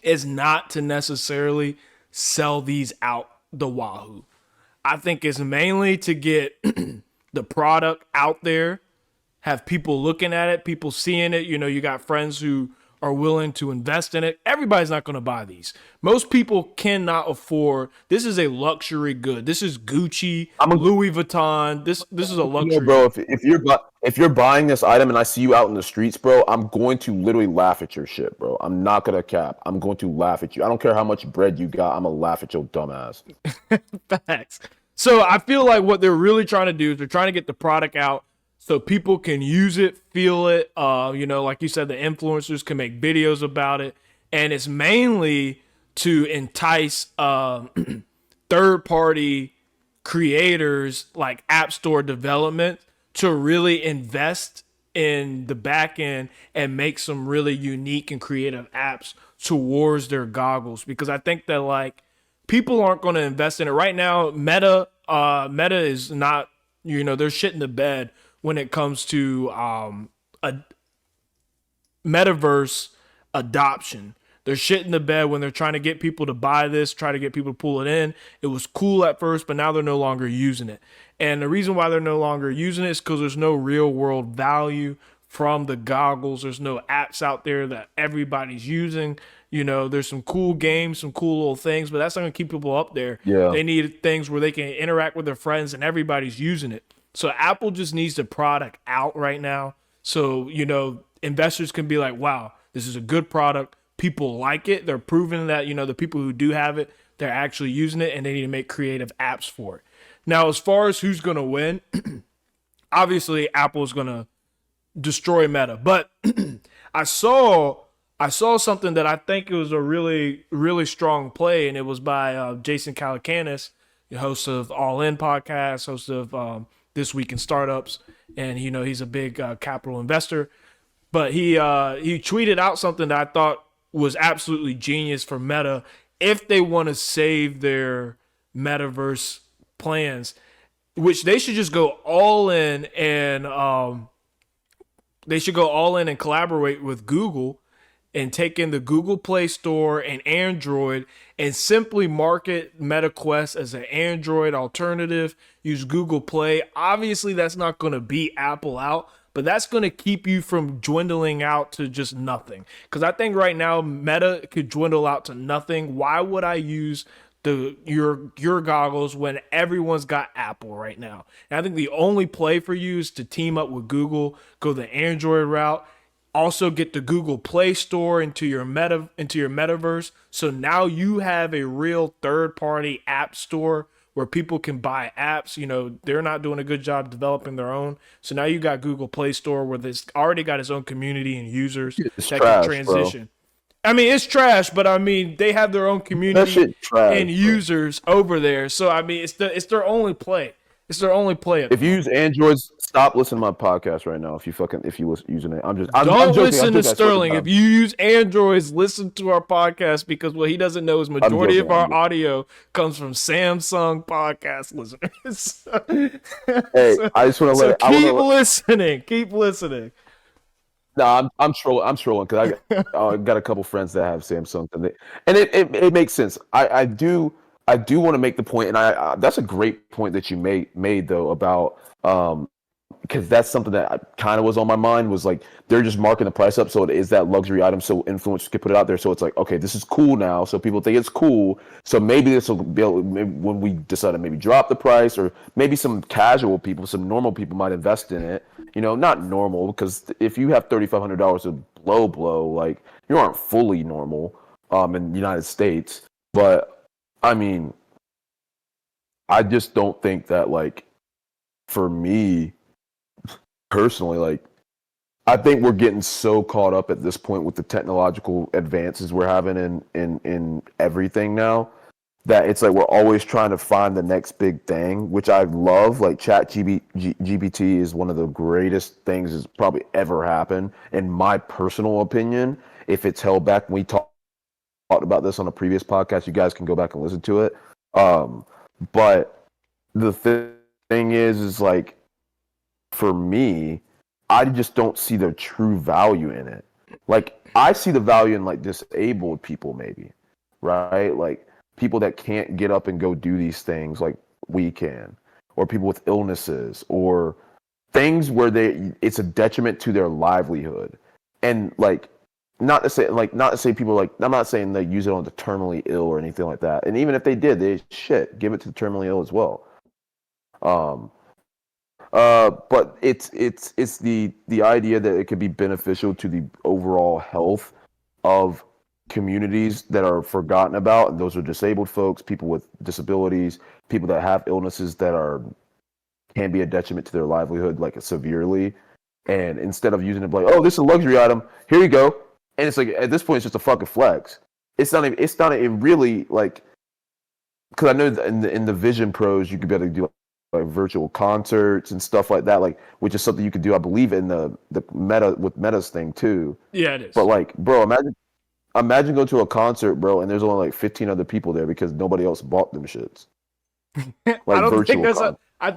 is not to necessarily sell these out the wahoo. I think it's mainly to get the product out there, have people looking at it, people seeing it. You got friends who are willing to invest in it. Everybody's not going to buy these. Most people cannot afford. This is a luxury good. This is Gucci, Louis Vuitton. This is a luxury. Bro, if you're buying this item and I see you out in the streets, bro, I'm going to literally laugh at your shit, bro. I'm not gonna cap. I'm going to laugh at you. I don't care how much bread you got. I'm gonna laugh at your dumb ass. Facts. So I feel like what they're really trying to do is they're trying to get the product out so people can use it, feel it. Like you said, the influencers can make videos about it, and it's mainly to entice third party creators like app store development to really invest in the back end and make some really unique and creative apps towards their goggles, because I think that like people aren't going to invest in it right now. Meta is not, they're shit in the bed when it comes to a metaverse adoption. They're shit in the bed when they're trying to get people to buy this, try to get people to pull it in. It was cool at first, but now they're no longer using it. And the reason why they're no longer using it is because there's no real world value from the goggles. There's no apps out there that everybody's using. There's some cool games, some cool little things, but that's not going to keep people up there. Yeah. They need things where they can interact with their friends and everybody's using it. So Apple just needs the product out right now. So, investors can be like, wow, this is a good product. People like it. They're proving that, the people who do have it, they're actually using it, and they need to make creative apps for it. Now, as far as who's going to win, obviously Apple is going to destroy Meta. But I saw something that I think it was a really, really strong play, and it was by Jason Calacanis, the host of All In podcast, host of This Week in Startups, and he's a big capital investor. But he tweeted out something that I thought was absolutely genius for Meta if they want to save their metaverse plans, which they should just go all in and collaborate with Google and take in the Google Play Store and Android and simply market MetaQuest as an Android alternative. Use Google Play. Obviously, that's not going to beat Apple out, but that's going to keep you from dwindling out to just nothing. Because I think right now Meta could dwindle out to nothing. Why would I use your goggles when everyone's got Apple right now? And I think the only play for you is to team up with Google, go the Android route. Also get the Google Play Store into your metaverse. So now you have a real third-party app store where people can buy apps. They're not doing a good job developing their own. So now you got Google Play Store where it's already got its own community and users It's that trash, can transition. bro. I mean, it's trash, but I mean, they have their own That community shit trash, and bro. users over there. So I mean, it's their only play. It's their only play. If you use Androids, stop listening to my podcast right now. If you was using it, I'm Don't joking. listen to I swear Sterling. God. If you use Androids, listen to our podcast, because what he doesn't know is majority of our audio comes from Samsung podcast listeners. Hey, I just want to let. keep listening. Keep listening. No, I'm trolling because I got a couple friends that have Samsung, and it makes sense. I do want to make the point, and I that's a great point that you made though about because that's something that kind of was on my mind, was like they're just marking the price up so it is that luxury item so influencers can put it out there, so it's like, okay, this is cool now, so people think it's cool, so maybe this will be able, maybe when we decide to maybe drop the price, or maybe some casual people, some normal people might invest in it. Not normal, because if you have $3,500 to blow, like, you aren't fully normal in the United States. But I mean, I just don't think that, like, for me personally, like, I think we're getting so caught up at this point with the technological advances we're having in everything now, that it's like we're always trying to find the next big thing, which I love. Like GPT is one of the greatest things that's probably ever happened, in my personal opinion. If it's held back, we talked about this on a previous podcast. You guys can go back and listen to it. But the thing is like, for me, I just don't see the true value in it. Like, I see the value in like disabled people, maybe, right? Like, people that can't get up and go do these things like we can, or people with illnesses, or things where it's a detriment to their livelihood. And like, not to say people, like, I'm not saying they use it on the terminally ill or anything like that. And even if they did, they give it to the terminally ill as well. But it's the idea that it could be beneficial to the overall health of communities that are forgotten about, and those are disabled folks, people with disabilities, people that have illnesses that are can be a detriment to their livelihood, like severely. And instead of using it like, oh, this is a luxury item, here you go. And it's like at this point, it's just a fucking flex. It's not even. It's not even really like because I know that in the Vision Pros you could be able to do like virtual concerts and stuff like that, like which is something you could do. I believe in the Meta with Meta's thing too. Yeah, it is. But like, bro, imagine going to a concert, bro, and there's only like 15 other people there because nobody else bought them shits. I Like don't think virtual that's concert. I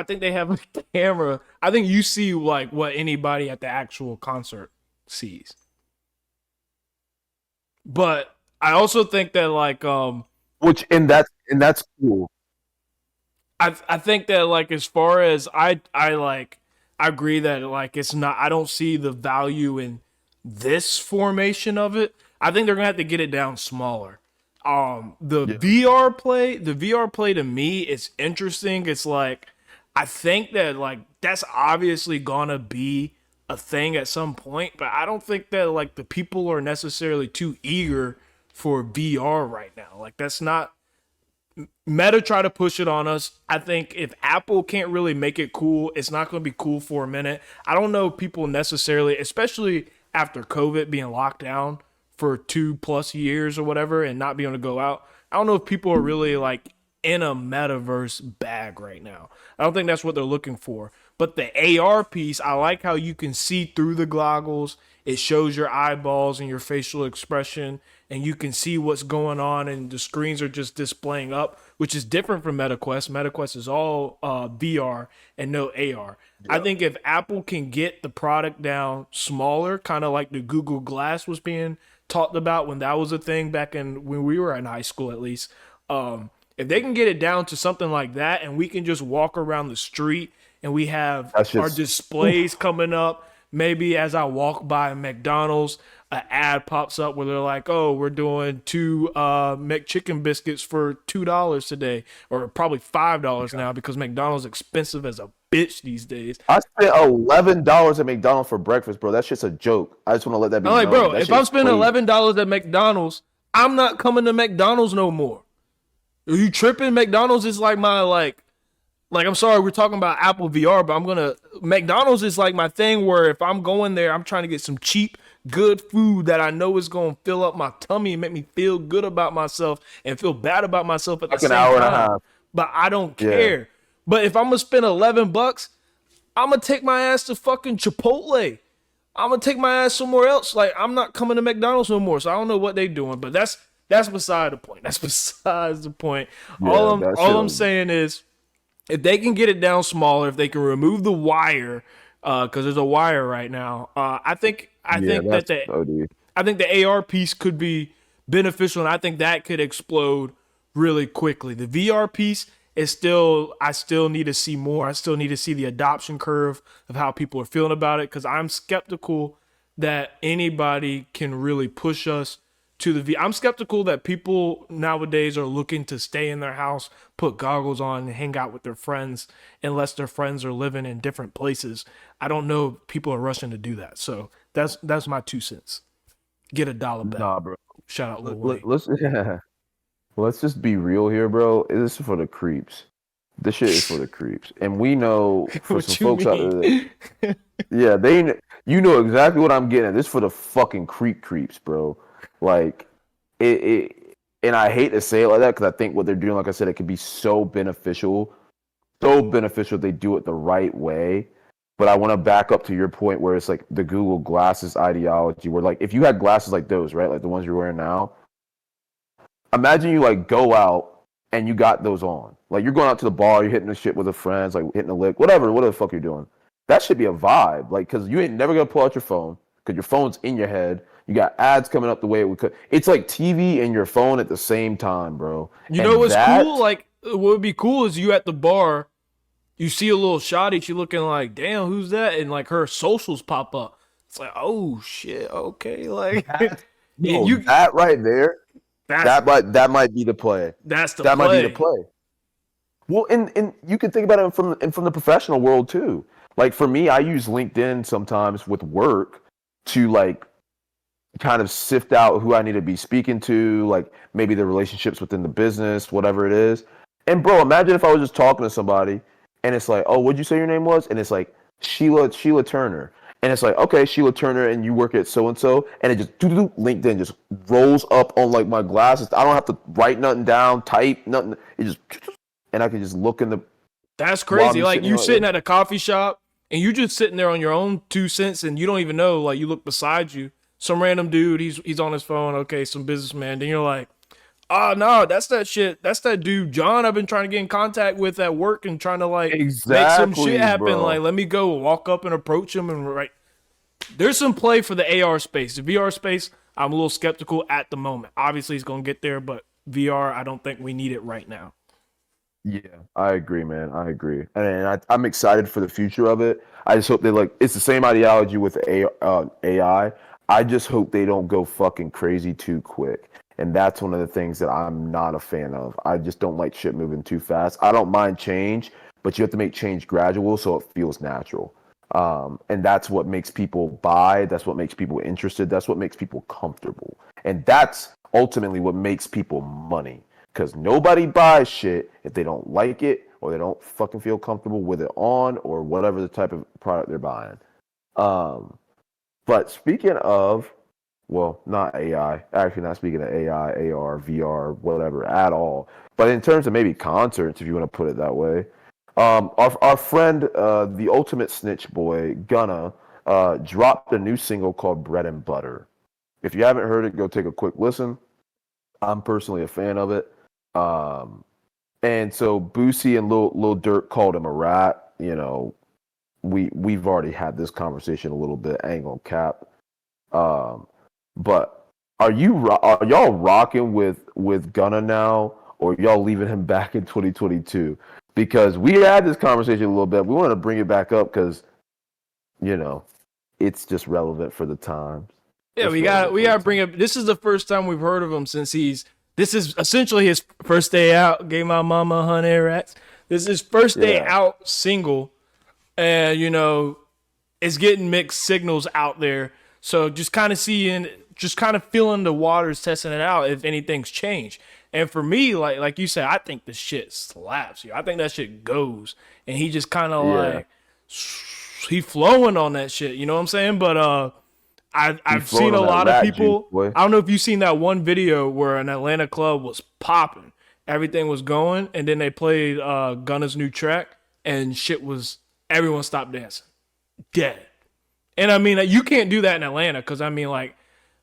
think they have a camera. I think you see like what anybody at the actual concert sees. But I also think that like Which and that's cool. I think that like as far as I agree that like it's not I don't see the value in this formation of it. I think they're gonna have to get it down smaller. Yeah. The VR play to me is interesting. It's like I think that like that's obviously gonna be a thing at some point, but I don't think that like the people are necessarily too eager for VR right now. Like that's not Meta try to push it on us. I think if Apple can't really make it cool, it's not going to be cool for a minute. I don't know if people necessarily, especially after COVID being locked down for 2+ years or whatever and not being able to go out. I don't know if people are really like in a metaverse bag right now. I don't think that's what they're looking for. But the AR piece, I like how you can see through the goggles. It shows your eyeballs and your facial expression, and you can see what's going on, and the screens are just displaying up, which is different from MetaQuest. MetaQuest is all VR and no AR. I think if Apple can get the product down smaller, kind of like the Google Glass was being talked about when that was a thing back in when we were in high school, at least. If they can get it down to something like that, and we can just walk around the street, and we have That's our just displays coming up. Maybe as I walk by McDonald's, an ad pops up where they're like, "Oh, we're doing 2 McChicken biscuits for $2 today, or probably $5 now because McDonald's expensive as a bitch these days." I spent $11 at McDonald's for breakfast, bro. That shit's a joke. I just want to let that be I'm like, known. bro, That if shit I'm is spending crazy. $11 at McDonald's, I'm not coming to McDonald's no more. Are you tripping? McDonald's is like my like I'm sorry we're talking about Apple VR, but McDonald's is like my thing where if I'm going there, I'm trying to get some cheap, good food that I know is going to fill up my tummy and make me feel good about myself and feel bad about myself at the Like an same hour and a time. half. But I don't Yeah. care. But if I'm gonna spend $11, I'm gonna take my ass to fucking Chipotle. I'm gonna take my ass somewhere else. Like I'm not coming to McDonald's no more. So I don't know what they doing, but that's beside the point. That's besides the point. Yeah, that shit. All I'm saying is if they can get it down smaller, if they can remove the wire, because there's a wire right now, I Yeah, think that that's OD. I think the AR piece could be beneficial, and I think that could explode really quickly. The VR piece is still, I still need to see more. I still need to see the adoption curve of how people are feeling about it, because I'm skeptical that anybody can really push us to the V. I'm skeptical that people nowadays are looking to stay in their house, put goggles on, and hang out with their friends, unless their friends are living in different places. I don't know if people are rushing to do that. So that's my 2 cents. Get a dollar back. Nah, bro. Shout out Lil Wayne. Let's just be real here, bro. This is for the creeps. This shit is for the creeps, and we know for What some you folks out there. mean? Yeah, you know exactly what I'm getting at. This for the fucking creeps, bro. Like and I hate to say it like that because I think what they're doing, like I said, it could be so beneficial if they do it the right way. But I want to back up to your point where it's like the Google Glasses ideology, where like if you had glasses like those, right, like the ones you're wearing now, imagine you like go out and you got those on. Like you're going out to the bar, you're hitting the shit with the friends, like hitting a lick, whatever the fuck you're doing. That should be a vibe, like because you ain't never gonna pull out your phone because your phone's in your head. You got ads coming up the way it would. It's like TV and your phone at the same time, bro. You And know what's that, cool? Like what would be cool is you at the bar, you see a little shotty, she looking like, damn, who's that? And like her socials pop up. It's like, oh shit, okay, like no, you that right there, that's that might be the play. that's the That might be the play. play. Well, and you can think about it from the professional world too. Like for me, I use LinkedIn sometimes with work to like kind of sift out who I need to be speaking to, like maybe the relationships within the business, whatever it is. And bro, imagine if I was just talking to somebody and it's like, oh, what'd you say your name was? And it's like Sheila Turner. And it's like, okay, Sheila Turner, and you work at so and so, and it just LinkedIn just rolls up on like my glasses. I don't have to write nothing down, type nothing. It just, and I can just look in the. That's While crazy. I'm Like sitting you here, sitting at a coffee shop and you just sitting there on your own 2 cents and you don't even know. Like you look beside you, some random dude. He's on his phone. Okay, some businessman. Then you're like, oh no, that's that shit. That's that dude John. I've been trying to get in contact with at work and trying to like make some shit exactly, happen. bro. Like let me go walk up and approach him and right. There's some play for the AR space. The VR space, I'm a little skeptical at the moment. Obviously, he's gonna get there, but VR, I don't think we need it right now. Yeah, I agree, man. I agree, and I'm excited for the future of it. I just hope they like it's the same ideology with AI. I just hope they don't go fucking crazy too quick, and that's one of the things that I'm not a fan of. I just don't like shit moving too fast. I don't mind change, but you have to make change gradual so it feels natural. And that's what makes people buy. That's what makes people interested. That's what makes people comfortable, and that's ultimately what makes people money. Because nobody buys shit if they don't like it or they don't fucking feel comfortable with it on or whatever the type of product they're buying. Um, but speaking of, well, not AI, actually not speaking of AI, AR, VR, whatever at all, but in terms of maybe concerts, if you want to put it that way, our friend, the ultimate snitch boy, Gunna, dropped a new single called Bread and Butter. If you haven't heard it, go take a quick listen. I'm personally a fan of it. Um, and so Boosie and Lil Durk called him a rat. You know, we've already had this conversation a little bit. I ain't gonna cap. Um, but are y'all rocking with Gunna now, or y'all leaving him back in 2022? Because we had this conversation a little bit. We want to bring it back up because you know it's just relevant for the times. Yeah, It's we got relevant we for the got to time. bring up. This is the first time we've heard of him since he's. This is essentially his first day out. Gave my mama 100 racks. This is his first day Yeah, out single, and it's getting mixed signals out there. So just kind of feeling the waters, testing it out if anything's changed. And for me, like you said, I think the shit slaps. I think that shit goes, and he just kind of yeah. like he flowing on that shit. You know what I'm saying? But He I've flowing seen on a that lot of rat juice, people. boy. I don't know if you've seen that one video where an Atlanta club was popping, everything was going, and then they played Gunna's new track, and shit was everyone stopped dancing, dead. And I mean, you can't do that in Atlanta because I mean, like,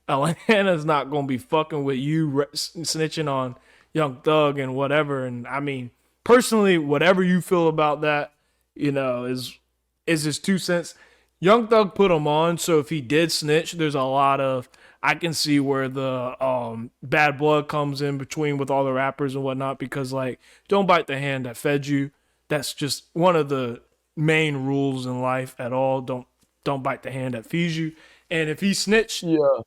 Atlanta's not gonna be fucking with you snitching on Young Thug and whatever. And I mean, personally, whatever you feel about that, is his 2 cents. Young Thug put him on, so if he did snitch, there's a lot of I can see where the bad blood comes in between with all the rappers and whatnot because like don't bite the hand that fed you. That's just one of the main rules in life at all. Don't bite the hand that feeds you. And if he snitched Yeah.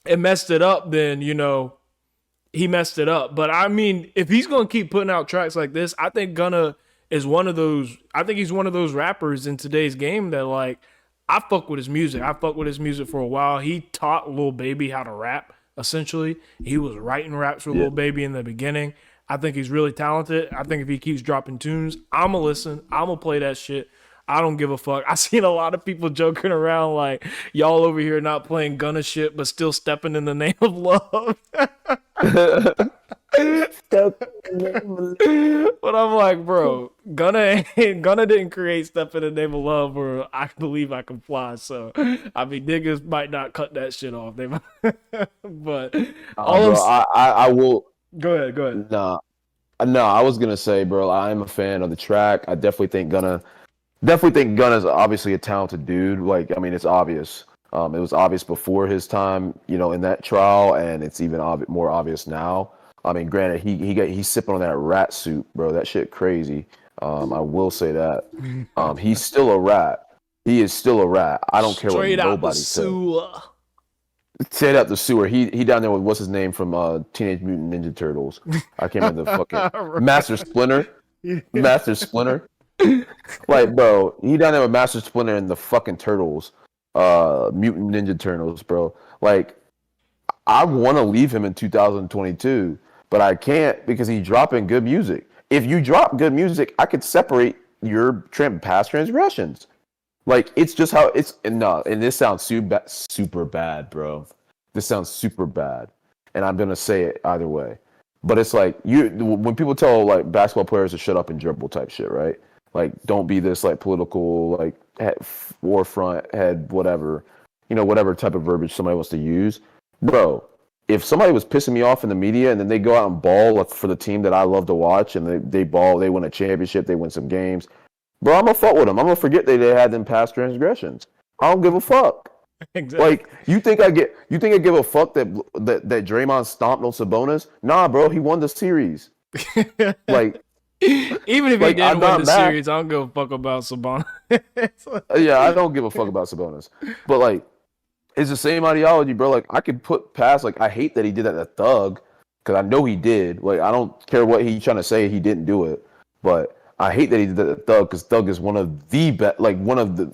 and messed it up, then he messed it up. But I mean, if he's gonna keep putting out tracks like this, I think Gunna is one of those. I think he's one of those rappers in today's game that like I fuck with his music. I fuck with his music for a while. He taught Lil Baby how to rap. Essentially, he was writing raps for Yeah. Lil Baby in the beginning. I think he's really talented. I think if he keeps dropping tunes, I'ma listen. I'ma play that shit. I don't give a fuck. I seen a lot of people joking around like y'all over here not playing Gunna shit, but still stepping in the name of love. But I'm like, bro, Gunna didn't create "Step in the Name of Love" or "I Believe I Can Fly." So, I mean, niggas might not cut that shit off. They, might, but all I'm Bro, I will. go ahead. Nah, no, I was gonna say, bro, I'm a fan of the track. I definitely think Gunna's obviously a talented dude. Like, I mean, it's obvious. It was obvious before his time, in that trial, and it's even more obvious now. I mean, granted, he's sipping on that rat soup, bro. That shit crazy. I will say that. He's still a rat. He is still a rat. I don't care what Straight out the nobody says. sewer. Straight up the sewer. He down there with what's his name from Teenage Mutant Ninja Turtles. I can't remember the fucking Master Splinter. Master Splinter. Like, bro, he down there with Master Splinter and the fucking Turtles, Mutant Ninja Turtles, bro. Like, I want to leave him in 2022, but I can't because he's dropping good music. If you drop good music, I could separate you're past transgressions. Like it's just how it's and this sounds super bad, bro. This sounds super bad, and I'm gonna say it either way. But it's like when people tell like basketball players to shut up and dribble type shit, right? Like don't be this like political like forefront head whatever, whatever type of verbiage somebody wants to use, bro. If somebody was pissing me off in the media and then they go out and ball for the team that I love to watch and they ball, they win a championship, they win some games. Bro, I'm gonna fuck with them. I'm gonna forget they had them past transgressions. I don't give a fuck. Exactly. Like you think I give a fuck that Draymond stomped on Sabonis? Nah, bro, he won the series. Like even if he didn't win the series, I don't give a fuck about Sabonis. Yeah, I don't give a fuck about Sabonis. But like, it's the same ideology, bro. Like I could put past like I hate that he did that to Thug because I know he did. Like I don't care what he's trying to say, he didn't do it, but. I hate that he did that to Thug because Thug is one of the best, like one of the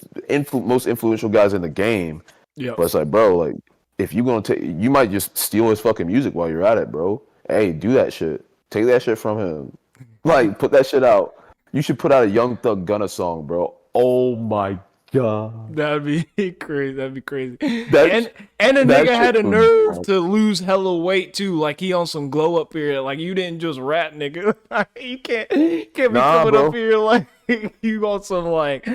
most influential guys in the game. Yeah. But it's like, bro, like if you're gonna you might just steal his fucking music while you're at it, bro. Hey, do that shit. Take that shit from him. Like, put that shit out. You should put out a Young Thug Gunna song, bro. Oh my god. That'd be crazy. That'd be crazy. And the nigga had a nerve to lose hella weight too. Like he on some glow up period. Like you didn't just rap, nigga. you can't be coming up here like you on some like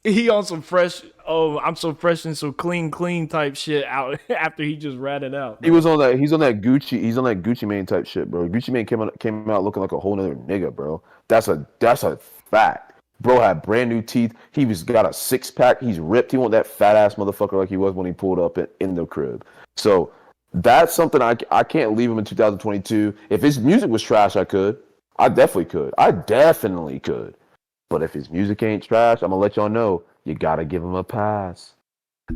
he on some fresh. Oh, I'm so fresh and so clean type shit out after he just ratted out. Bro. He's on that Gucci. He's on that Gucci Mane type shit, bro. Gucci Mane came out looking like a whole nother nigga, bro. That's a fact. Bro had brand new teeth. He got a 6-pack. He's ripped. He wasn't that fat ass motherfucker like he was when he pulled up in the crib. So that's something I can't leave him in 2022. If his music was trash, I could. I definitely could. I definitely could. But if his music ain't trash, I'm gonna let y'all know you gotta give him a pass.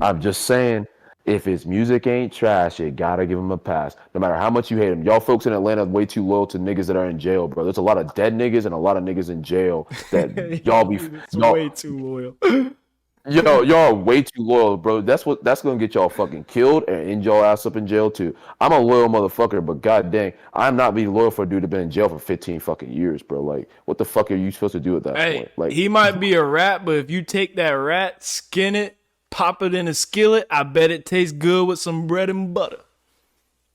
I'm just saying. If his music ain't trash, you gotta give him a pass. No matter how much you hate him. Y'all folks in Atlanta are way too loyal to niggas that are in jail, bro. There's a lot of dead niggas and a lot of niggas in jail that y'all way too loyal. Y'all are way too loyal, bro. That's gonna get y'all fucking killed and end y'all ass up in jail too. I'm a loyal motherfucker, but god dang, I'm not being loyal for a dude to been in jail for 15 fucking years, bro. Like, what the fuck are you supposed to do at that point? Like, he might be a rat, but if you take that rat, skin it, pop it in a skillet, I bet it tastes good with some bread and butter.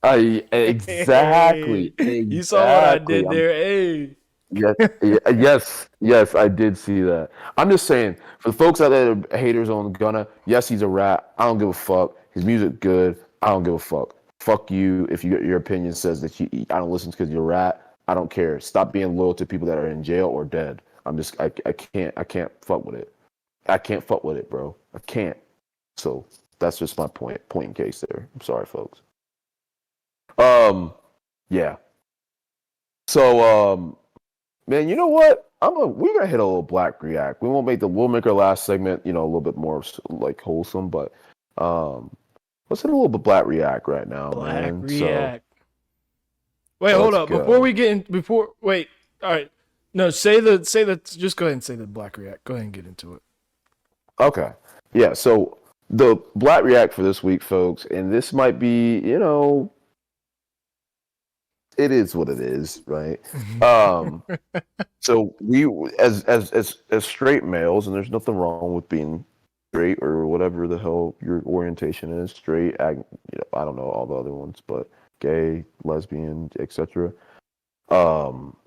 Exactly. You saw what I did there. Hey. Yes, I did see that. I'm just saying, for the folks out there that are haters on Gunna, yes, he's a rat. I don't give a fuck. His music good. I don't give a fuck. Fuck you if your opinion says that I don't listen because you're a rat. I don't care. Stop being loyal to people that are in jail or dead. I can't fuck with it. I can't fuck with it, bro. I can't. So that's just my point in case there. I'm sorry, folks. Yeah. So, man, you know what? We're gonna hit a little black react. We'll make our last segment, a little bit more like wholesome, but let's hit a little bit black react right now, man. React. So, wait, hold up. Go. Wait. All right. No, say the just go ahead and say the black react. Go ahead and get into it. Okay. Yeah, so the black react for this week, folks, and this might be, it is what it is, right? So we, as straight males, and there's nothing wrong with being straight or whatever the hell your orientation is, straight, I don't know all the other ones, but gay, lesbian, etc.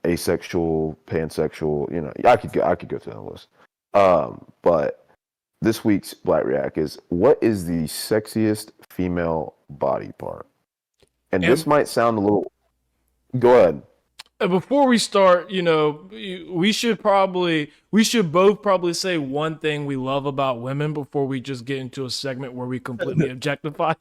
Asexual, pansexual, I could go through the list. But this week's black react is, what is the sexiest female body part? And this might sound a little. Go ahead. Before we start, we should both probably say one thing we love about women before we just get into a segment where we completely objectify.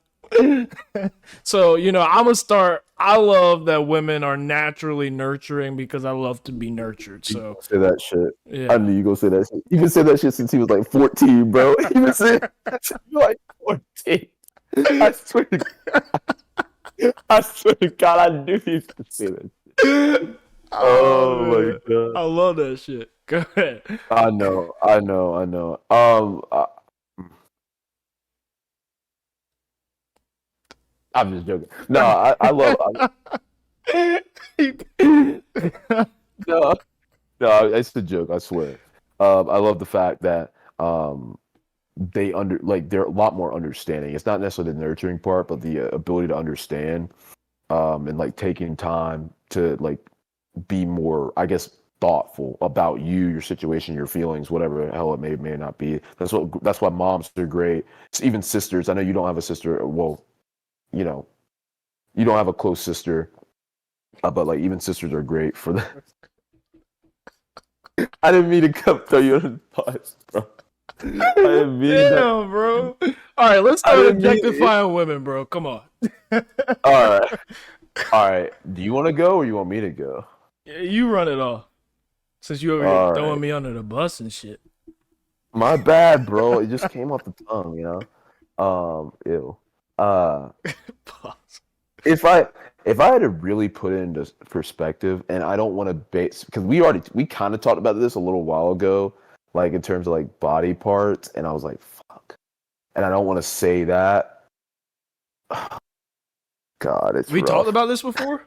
So, I'm gonna start. I love that women are naturally nurturing because I love to be nurtured. So say that shit. Yeah. I knew you gonna say that shit. You've been saying that shit since he was like 14, bro. You've been saying that shit like 14. I swear to God, I knew he was gonna say that shit. Oh my God. I love that shit. Go ahead. I know. I'm just joking. No, I love. No, it's a joke. I swear. I love the fact that they're a lot more understanding. It's not necessarily the nurturing part, but the ability to understand, and like taking time to like be more, I guess, thoughtful about you, your situation, your feelings, whatever the hell it may not be. That's why moms are great. It's even sisters. I know you don't have a sister. Well, you know, you don't have a close sister, but like even sisters are great for that. I didn't mean to come throw you under the bus, bro. I didn't mean that. Damn, bro. All right, let's I start didn't mean it. objectifying women, bro. Come on. All right. All right. Do you want to go or you want me to go? You run it all. Since you over here All throwing right. me under the bus and shit. My bad, bro. It just came off the tongue, you know. Ew. Uh, Pause. if I had to really put it into perspective, and I don't want to base because we kind of talked about this a little while ago, like in terms of like body parts, and I was like, fuck, and I don't want to say that. God, it's We rough. talked about this before?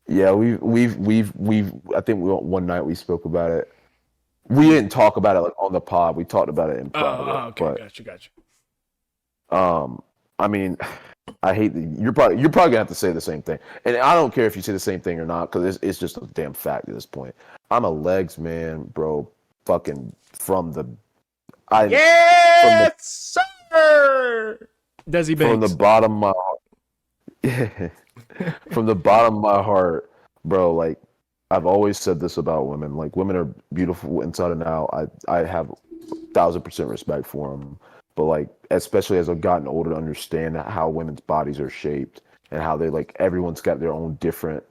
Yeah, we've. I think one night we spoke about it. We didn't talk about it like on the pod. We talked about it in private. Okay, But got you. I mean, I hate that you're probably gonna have to say the same thing, and I don't care if you say the same thing or not because it's just a damn fact at this point. I'm a legs man, bro. Fucking from the I Yes, sir. Desi from the Banks. bottom of my from the bottom of my heart, bro. Like I've always said this about women. Like women are beautiful inside and out. I have 1,000% respect for them. But like, especially as I've gotten older, to understand how women's bodies are shaped and how they like everyone's got their own different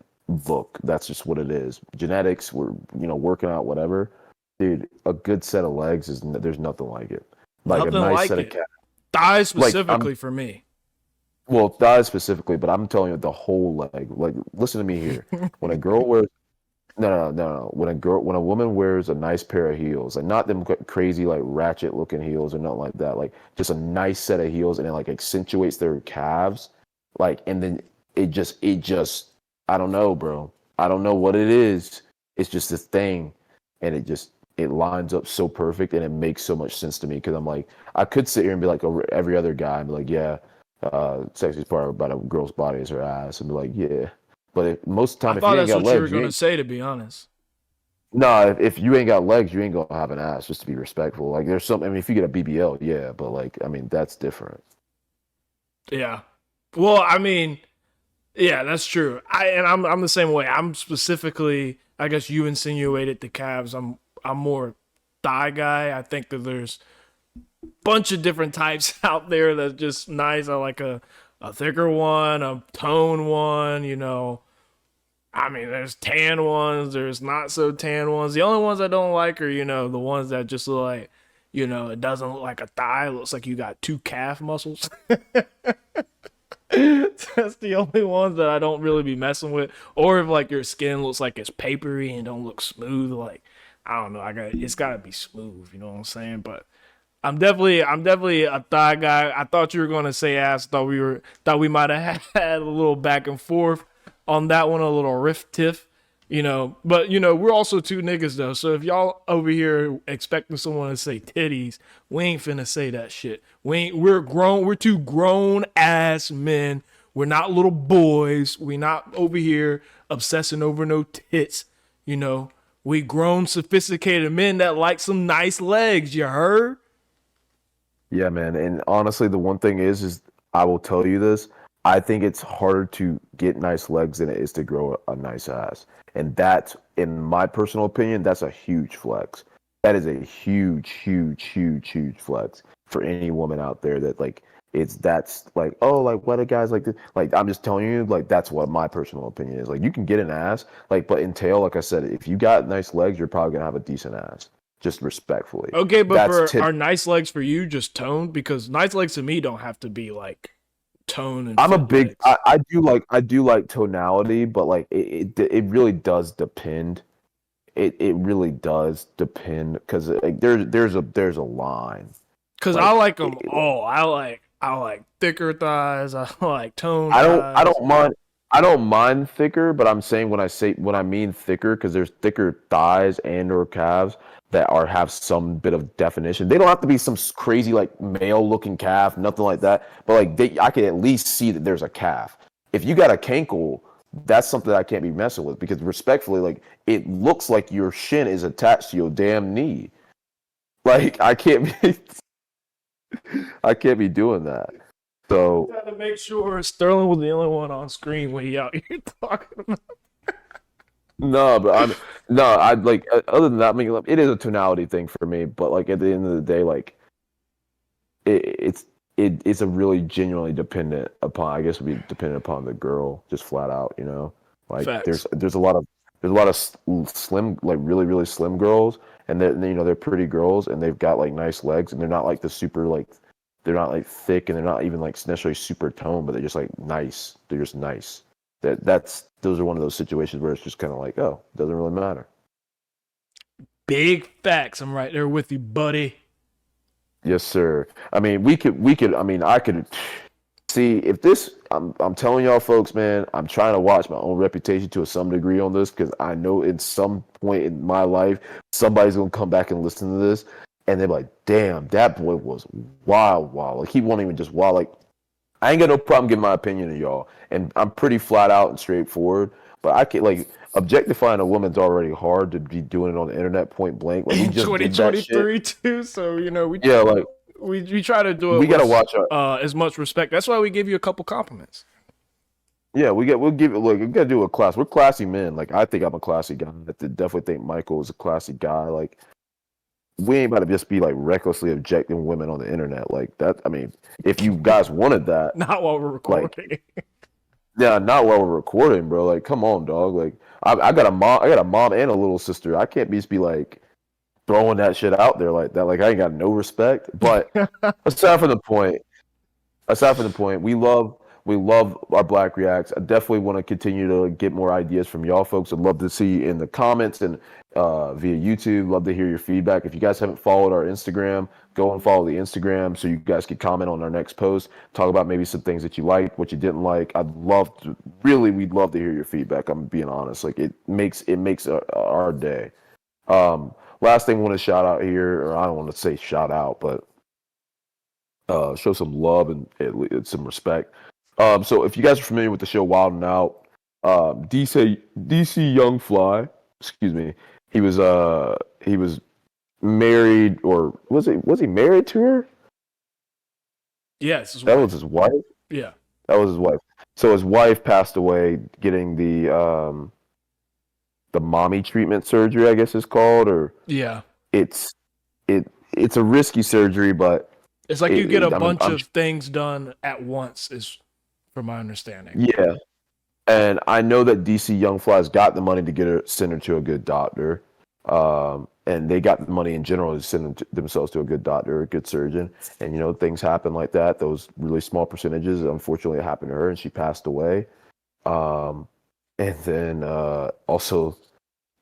look. That's just what it is. Genetics, we're working out whatever. Dude, a good set of legs there's nothing like it. Like a Nothing nice like set of it. calves. Thighs Like I'm specifically for me. well, thighs specifically, but I'm telling you the whole leg. Like, listen to me here. When a girl wears no. When a woman wears a nice pair of heels, like not them crazy like ratchet looking heels or nothing like that, like just a nice set of heels, and it like accentuates their calves, like, and then it just, I don't know, bro. I don't know what it is. It's just this thing, and it lines up so perfect, and it makes so much sense to me because I'm like, I could sit here and be like every other guy and be like, yeah, sexiest part about a girl's body is her ass, and be like, yeah. But most of the I time, if thought you ain't that's got what you were legs, you gonna ain't. say, to be honest. No, if you ain't got legs, you ain't gonna have an ass. Just to be respectful, like there's some. I mean, if you get a BBL, yeah, but like, I mean, that's different. Yeah. Well, I mean, yeah, that's true. I'm the same way. I'm specifically, I guess you insinuated the calves. I'm more thigh guy. I think that there's a bunch of different types out there that's just nice. I like a thicker one, a tone one, I mean, there's tan ones, there's not so tan ones. The only ones I don't like are, the ones that just look like, it doesn't look like a thigh. It looks like you got two calf muscles. That's the only ones that I don't really be messing with. Or if like your skin looks like it's papery and don't look smooth, like I don't know, it's gotta be smooth, you know what I'm saying? But I'm definitely a thigh guy. I thought you were gonna say ass. Thought we might have had a little back and forth on that one, a little riff tiff. But we're also two niggas though. So if y'all over here expecting someone to say titties, we ain't finna say that shit. We're grown, we're two grown ass men. We're not little boys. We not over here obsessing over no tits. We grown, sophisticated men that like some nice legs, you heard? Yeah, man. And honestly, the one thing is I will tell you this. I think it's harder to get nice legs than it is to grow a nice ass. And that's, in my personal opinion, that's a huge flex. That is a huge, huge, huge, huge flex for any woman out there that like that's like, oh, like what do guys like this? Like I'm just telling you, like that's what my personal opinion is. Like you can get an ass, like, but in tail, like I said, if you got nice legs, you're probably gonna have a decent ass. Just respectfully. Okay, but That's for our nice legs for you, just toned? Because nice legs to me don't have to be like tone and I'm a fit big. legs. I do like tonality, but like it really does depend. It really does depend because like there's a line. Cause I Like like them all. I like thicker thighs. I like toned I thighs. don't mind. I don't mind thicker, but I'm saying when I mean thicker, because there's thicker thighs and or calves that have some bit of definition. They don't have to be some crazy like male looking calf, nothing like that. But like I can at least see that there's a calf. If you got a cankle, that's something that I can't be messing with because respectfully, like it looks like your shin is attached to your damn knee. Like I can't be doing that. So Got to make sure Sterling was the only one on screen when he out here talking about. no, but I like other than that, I mean, it is a tonality thing for me. But like at the end of the day, like it's a really genuinely dependent upon. I guess would be dependent upon the girl, just flat out. You know, like Facts. there's a lot of slim, like really slim girls, and they're pretty girls, and they've got like nice legs, and they're not like the super like they're not like thick, and they're not even like necessarily super toned, but they're just like nice. They're just nice. Those are one of those situations where it's just kind of like, oh, doesn't really matter. Big facts. I'm right there with you, buddy. Yes, sir. I mean, I mean, I could see if this. I'm telling y'all, folks, man. I'm trying to watch my own reputation to some degree on this because I know at some point in my life somebody's gonna come back and listen to this, and they're like, "Damn, that boy was wild, wild." Like he won't even just wild. Like I ain't got no problem giving my opinion to y'all, and I'm pretty flat out and straightforward. But I can't like objectifying a woman's already hard to be doing it on the internet point blank. Like we In just did that shit. 2023 too, so Yeah, like we try to do it we gotta with watch our. as much respect. That's why we give you a couple compliments. Yeah, we'll give it. Look, we gotta do a class. We're classy men. Like I think I'm a classy guy. I definitely think Michael is a classy guy. Like we ain't about to just be like recklessly objecting women on the internet like that. I mean, if you guys wanted that, Not while we're recording. like, yeah, not while we're recording, bro. Like, come on, dog. Like, I got a mom and a little sister. I can't just be like throwing that shit out there like that. Like, I ain't got no respect. But aside from the point, we love our Black Reacts. I definitely want to continue to get more ideas from y'all folks. I'd love to see in the comments and via YouTube. Love to hear your feedback. If you guys haven't followed our Instagram, go and follow the Instagram so you guys can comment on our next post. Talk about maybe some things that you liked, what you didn't like. We'd love to hear your feedback. I'm being honest. Like it makes our day. Last thing I want to shout out here, or I don't want to say shout out, but show some love and some respect. So if you guys are familiar with the show Wild and Out, DC Young Fly, excuse me, he was married, or was he married to her? Yes, That was his wife. yeah. That was his wife. So his wife passed away getting the mommy treatment surgery, I guess it's called, or Yeah. it's it's a risky surgery, but It's like you get a bunch of things done at once, is from my understanding. yeah. And I know that DC Young Fly's got the money to send her to a good doctor. And they got the money in general to send themselves to a good doctor, a good surgeon. And, things happen like that. Those really small percentages, unfortunately, it happened to her and she passed away. And then also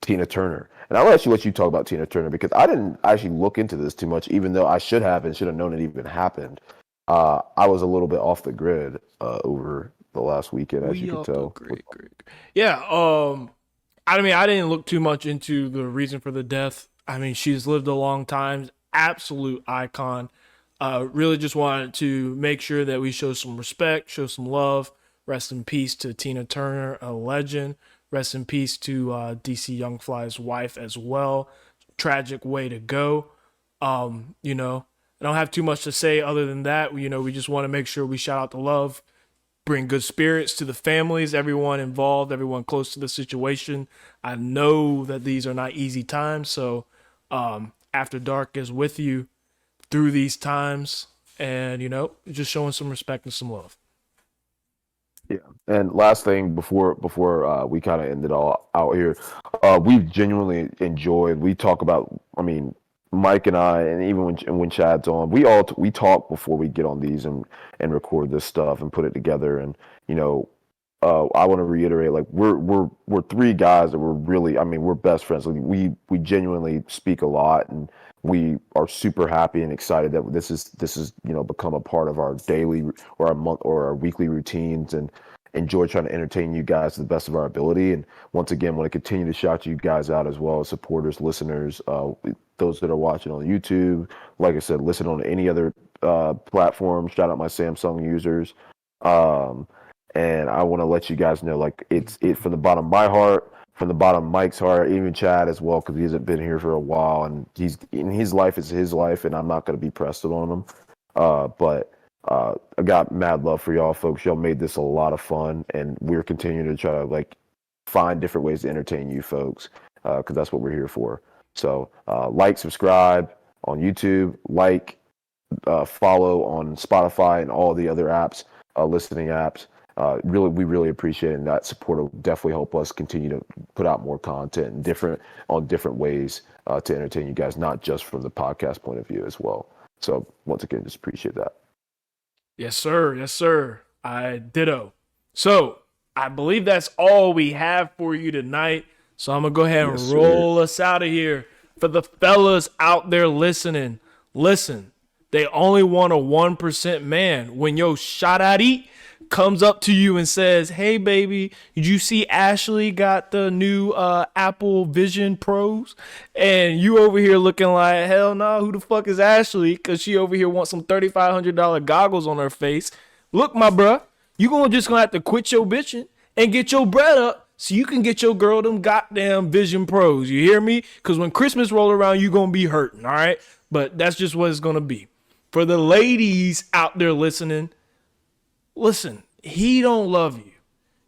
Tina Turner. And I'll actually let you talk about Tina Turner because I didn't actually look into this too much, even though I should have and should have known it even happened. I was a little bit off the grid over the last weekend, as you can tell. Great. Yeah. I mean, I didn't look too much into the reason for the death. I mean, she's lived a long time, absolute icon. Really just wanted to make sure that we show some respect, show some love. Rest in peace to Tina Turner, a legend. Rest in peace to DC Young Fly's wife as well. Tragic way to go. I don't have too much to say other than that. We just want to make sure we shout out the love, bring good spirits to the families, everyone involved, everyone close to the situation. I know that these are not easy times, so After Dark is with you through these times, and just showing some respect and some love. Yeah, and last thing before we kind of end it all out here, we've genuinely enjoyed. We talk about, I mean, Mike and I, and even when Chad's on, we talk before we get on these and record this stuff and put it together. And I want to reiterate, like we're three guys that we're really, I mean, we're best friends. Like we genuinely speak a lot, and we are super happy and excited that this is become a part of our daily or our month or our weekly routines, and enjoy trying to entertain you guys to the best of our ability. And once again, want to continue to shout you guys out as well as supporters, listeners. those that are watching on YouTube. Like I said, listen on any other platform. Shout out my Samsung users. And I want to let you guys know, like, it's from the bottom of my heart, from the bottom of Mike's heart, even Chad as well, because he hasn't been here for a while, and his life is his life, and I'm not going to be pressed on him. But I got mad love for y'all folks. Y'all made this a lot of fun, and we're continuing to try to like find different ways to entertain you folks, because that's what we're here for. So like, subscribe on YouTube, follow on Spotify and all the other apps, listening apps. We really appreciate it, and that support will definitely help us continue to put out more content and different ways to entertain you guys, not just from the podcast point of view as well. So once again, just appreciate that. Yes, sir. Yes, sir. I ditto. So I believe that's all we have for you tonight. So I'm going to go ahead and roll us out of here. For the fellas out there listening, listen, they only want a 1% man. When your shot-at-eat comes up to you and says, hey, baby, did you see Ashley got the new Apple Vision Pros? And you over here looking like, hell no, who the fuck is Ashley? Because she over here wants some $3,500 goggles on her face. Look, my bruh, you just gonna have to quit your bitching and get your bread up so you can get your girl them goddamn Vision Pros. You hear me? Because when Christmas roll around, you gonna be hurting, all right? But that's just what it's gonna be. For the ladies out there listening, listen, he don't love you.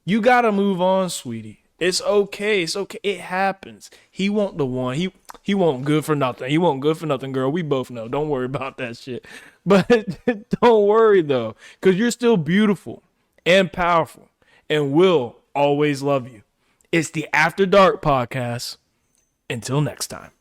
You gotta move on, sweetie. It's okay. It's okay. It happens. He won't the one. He won't good for nothing. He won't good for nothing, girl. We both know. Don't worry about that shit. But don't worry though, because you're still beautiful and powerful and will always love you. It's the After Dark podcast. Until next time.